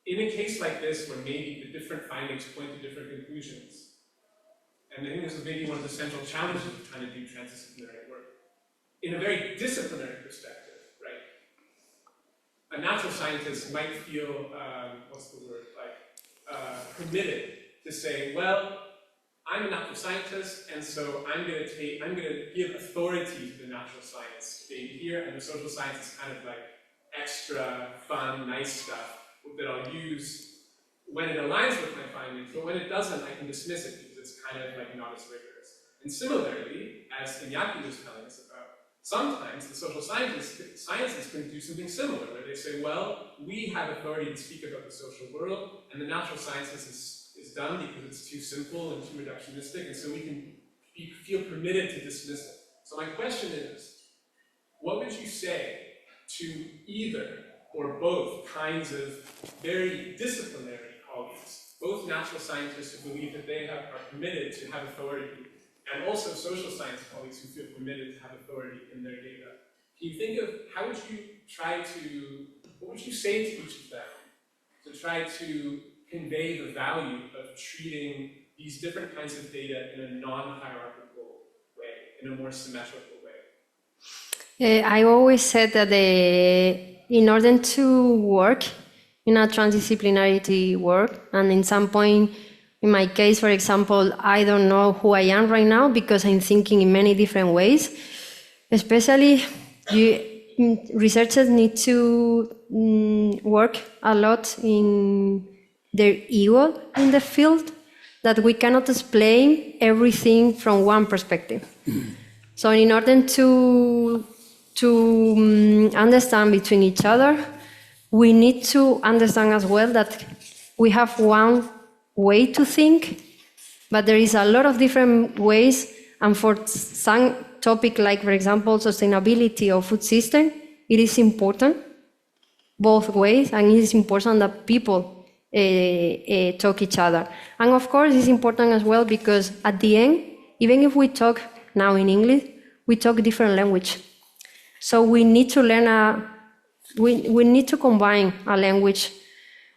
In a case like this, where maybe the different findings point to different conclusions, and I think this is maybe one of the central challenges of trying to do transdisciplinary work, in a very disciplinary perspective, a natural scientist might feel, permitted to say, well, I'm a natural scientist, and so I'm going to give authority to the natural science being here, and the social science is kind of like extra fun, nice stuff that I'll use when it aligns with my findings, but when it doesn't, I can dismiss it because it's kind of like not as rigorous. And similarly, as Iñaki was telling us about, sometimes the social sciences can do something similar, where they say, well, we have authority to speak about the social world, and the natural sciences is done because it's too simple and too reductionistic, and so we can feel permitted to dismiss it. So my question is, what would you say to either or both kinds of very disciplinary colleagues, both natural scientists who believe that they are permitted to have authority, and also social science colleagues who feel permitted to have authority in their data? Can you think of what would you say to each of them to try to convey the value of treating these different kinds of data in a non-hierarchical way, in a more symmetrical way? I always said that in order to work in a transdisciplinarity work, and in some point, in my case, for example, I don't know who I am right now because I'm thinking in many different ways. Especially, researchers need to work a lot in their ego in the field, that we cannot explain everything from one perspective. So in order to understand between each other, we need to understand as well that we have one way to think, but there is a lot of different ways, and for some topic like, for example, sustainability or food system, it is important both ways, and it is important that people talk each other. And of course, it's important as well because at the end, even if we talk now in English, we talk different language. So we need to learn we need to combine a language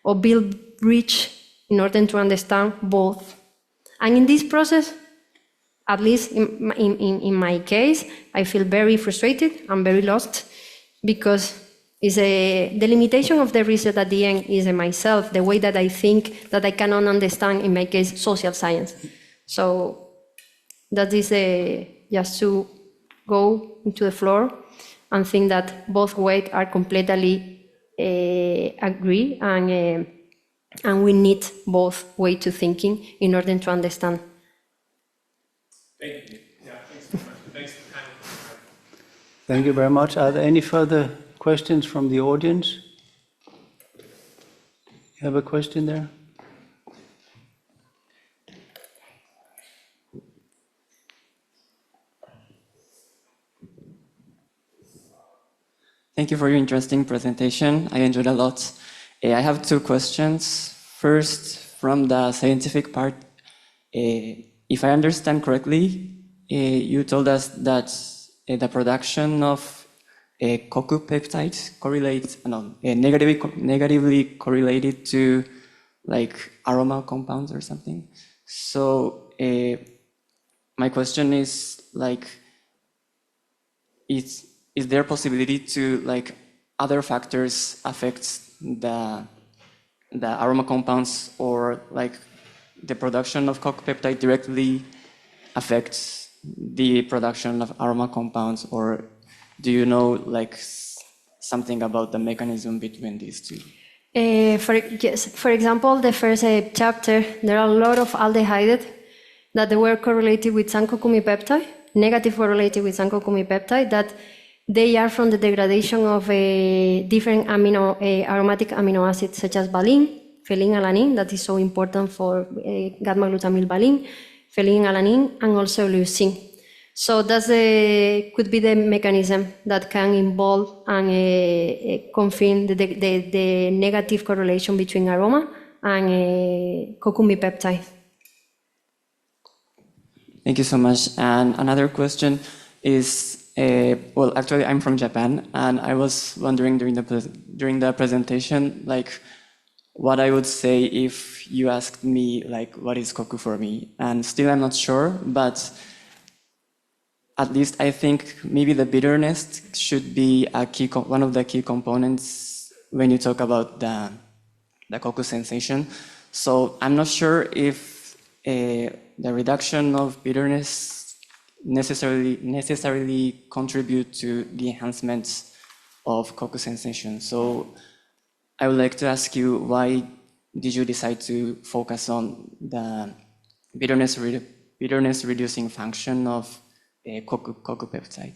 or build bridge in order to understand both. And in this process, at least in my case, I feel very frustrated and very lost, because the limitation of the research at the end is myself, the way that I think that I cannot understand, in my case, social science. So that is just to go into the floor and think that both ways are completely agree, and we need both way to thinking in order to understand. Thank you. Yeah, thanks so much. Thanks for the panel. Thank you very much. Are there any further questions from the audience? You have a question there? Thank you for your interesting presentation. I enjoyed a lot. I have two questions. First, from the scientific part, if I understand correctly, you told us that the production of Koku peptides correlates, negatively correlated to like aroma compounds or something. So my question is like, is there possibility to like other factors affect the aroma compounds, or like the production of Koku peptide directly affects the production of aroma compounds, or do you know like something about the mechanism between these two? For example, the first chapter, there are a lot of aldehydes that they were correlated with some Kokumi peptide, negative correlated with some Kokumi peptide, that they are from the degradation of different aromatic amino acids such as valine, phenylalanine, that is so important for gamma-glutamyl valine, phenylalanine, and also leucine. So that's could be the mechanism that can involve and confirm the negative correlation between aroma and Kokumi peptide. Thank you so much. And another question is, well, actually, I'm from Japan, and I was wondering during the presentation, like, what I would say if you asked me, like, what is Koku for me? And still, I'm not sure, but at least I think maybe the bitterness should be one of the key components when you talk about the Koku sensation. So I'm not sure if the reduction of bitterness necessarily contribute to the enhancements of Koku sensation. So I would like to ask you, why did you decide to focus on the bitterness reducing function of Koku peptide?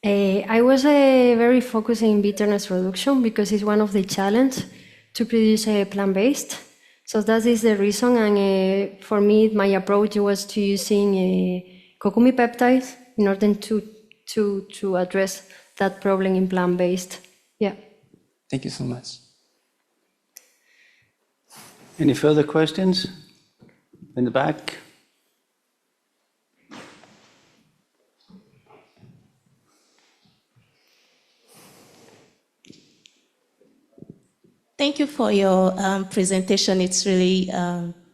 I was very focused in bitterness reduction because it's one of the challenges to produce plant-based. So that is the reason, and for me, my approach was to using Kokumi peptides in order to address that problem in plant-based. Yeah. Thank you so much. Any further questions? In the back? Thank you for your presentation. It's really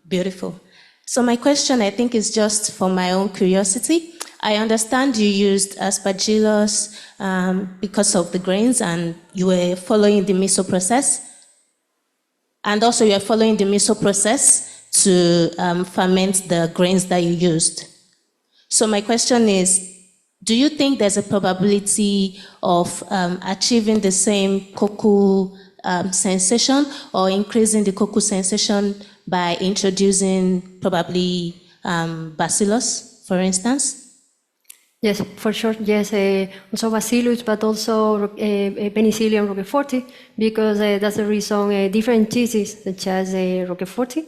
beautiful. So my question, I think, is just for my own curiosity. I understand you used aspergillus because of the grains, and you were following the miso process. And also you are following the miso process to ferment the grains that you used. So my question is, do you think there's a probability of achieving the same Koku sensation, or increasing the Koku sensation by introducing probably bacillus, for instance? Yes, for sure. Yes, also bacillus, but also Penicillium roqueforti, because that's the reason different cheeses, such as roqueforti,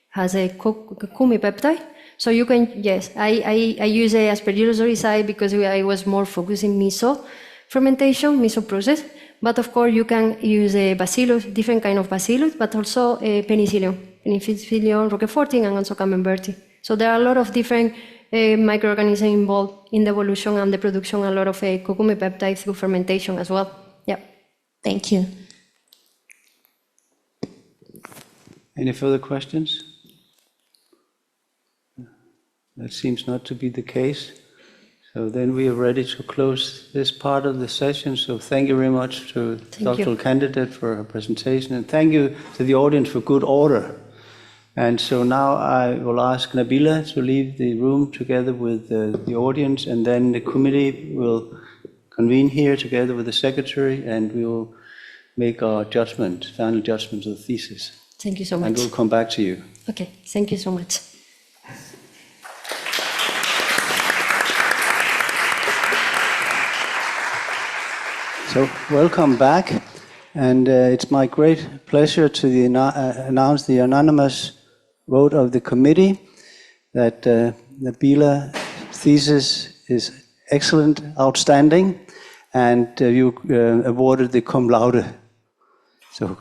has a Kokumi peptide. So you can, yes, I use Aspergillus oryzae because I was more focused in miso fermentation, miso process. But of course, you can use bacillus, different kind of bacillus, but also Penicillium roqueforti, and also Camemberti. So there are a lot of different microorganisms involved in the evolution and the production, a lot of Kokumi peptides through fermentation as well. Yeah. Thank you. Any further questions? That seems not to be the case. So then we are ready to close this part of the session. So thank you very much to the doctoral candidate for her presentation, and thank you to the audience for good order. And so now I will ask Nabila to leave the room together with the audience, and then the committee will convene here together with the secretary, and we will make our judgment, final judgment of the thesis. Thank you so much. And we'll come back to you. Okay, thank you so much. So, welcome back. And it's my great pleasure to announce the unanimous vote of the committee that Nabila thesis is excellent, outstanding, and you awarded the cum laude. So.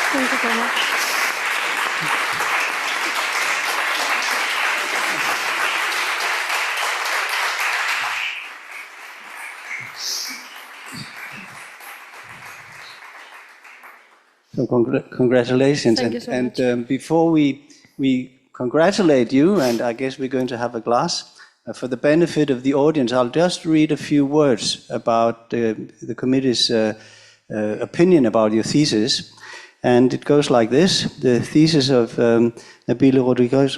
Thank you so much. So congratulations. Thank you so much. And before we congratulate you, and I guess we're going to have a glass, for the benefit of the audience, I'll just read a few words about the committee's opinion about your thesis. And it goes like this. The thesis of Nabila Rodriguez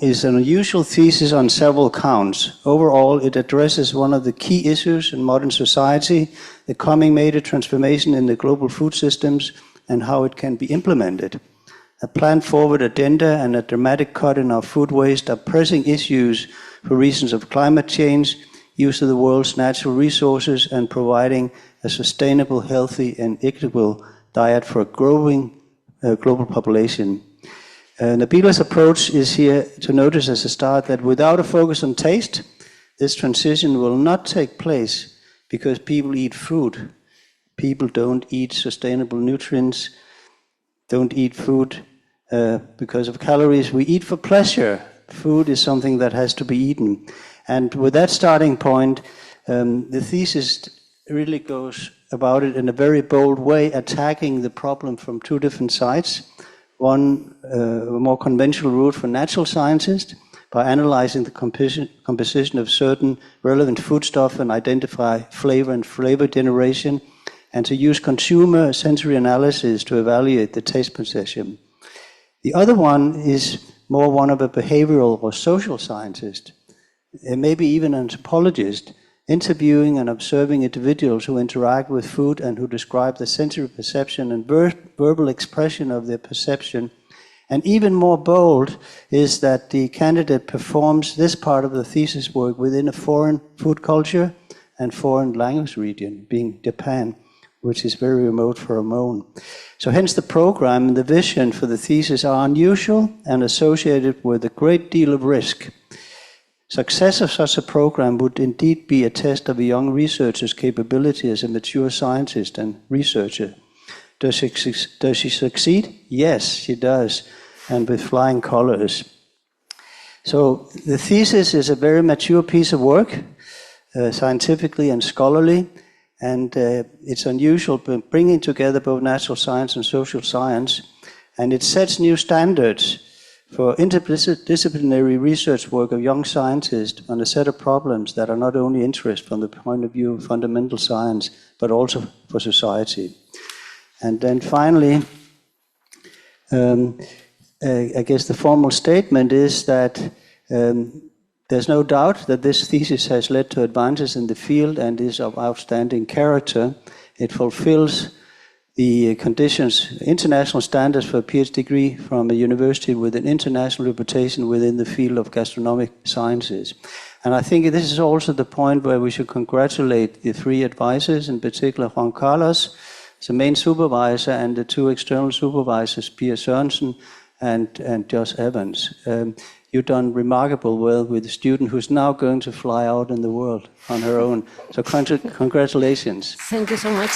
is an unusual thesis on several counts. Overall, it addresses one of the key issues in modern society, the coming major transformation in the global food systems and how it can be implemented. A planned forward agenda and a dramatic cut in our food waste are pressing issues for reasons of climate change, use of the world's natural resources, and providing a sustainable, healthy, and equitable diet for a growing global population. Nabila's approach is here to notice as a start that without a focus on taste, this transition will not take place because people eat food. People don't eat sustainable nutrients, don't eat food because of calories. We eat for pleasure. Food is something that has to be eaten. And with that starting point, the thesis really goes about it in a very bold way, attacking the problem from two different sides. One, a more conventional route for natural scientists, by analyzing the composition of certain relevant foodstuff and identify flavor and flavor generation, and to use consumer sensory analysis to evaluate the taste perception. The other one is more one of a behavioral or social scientist, maybe even an anthropologist, interviewing and observing individuals who interact with food and who describe the sensory perception and verbal expression of their perception. And even more bold is that the candidate performs this part of the thesis work within a foreign food culture and foreign language region, being Japan, which is very remote for our own. So hence the program and the vision for the thesis are unusual and associated with a great deal of risk. Success of such a program would indeed be a test of a young researcher's capability as a mature scientist and researcher. Does she succeed? Yes, she does, and with flying colors. So the thesis is a very mature piece of work, scientifically and scholarly, and it's unusual, bringing together both natural science and social science, and it sets new standards for interdisciplinary research work of young scientists on a set of problems that are not only interest from the point of view of fundamental science, but also for society. And then finally, I guess the formal statement is that there's no doubt that this thesis has led to advances in the field and is of outstanding character. It fulfills the conditions, international standards for a PhD degree from a university with an international reputation within the field of gastronomic sciences. And I think this is also the point where we should congratulate the three advisors, in particular Juan Carlos, the main supervisor, and the two external supervisors, Pia Sørensen and Josh Evans. You've done remarkable well with a student who's now going to fly out in the world on her own. So congratulations. Thank you so much.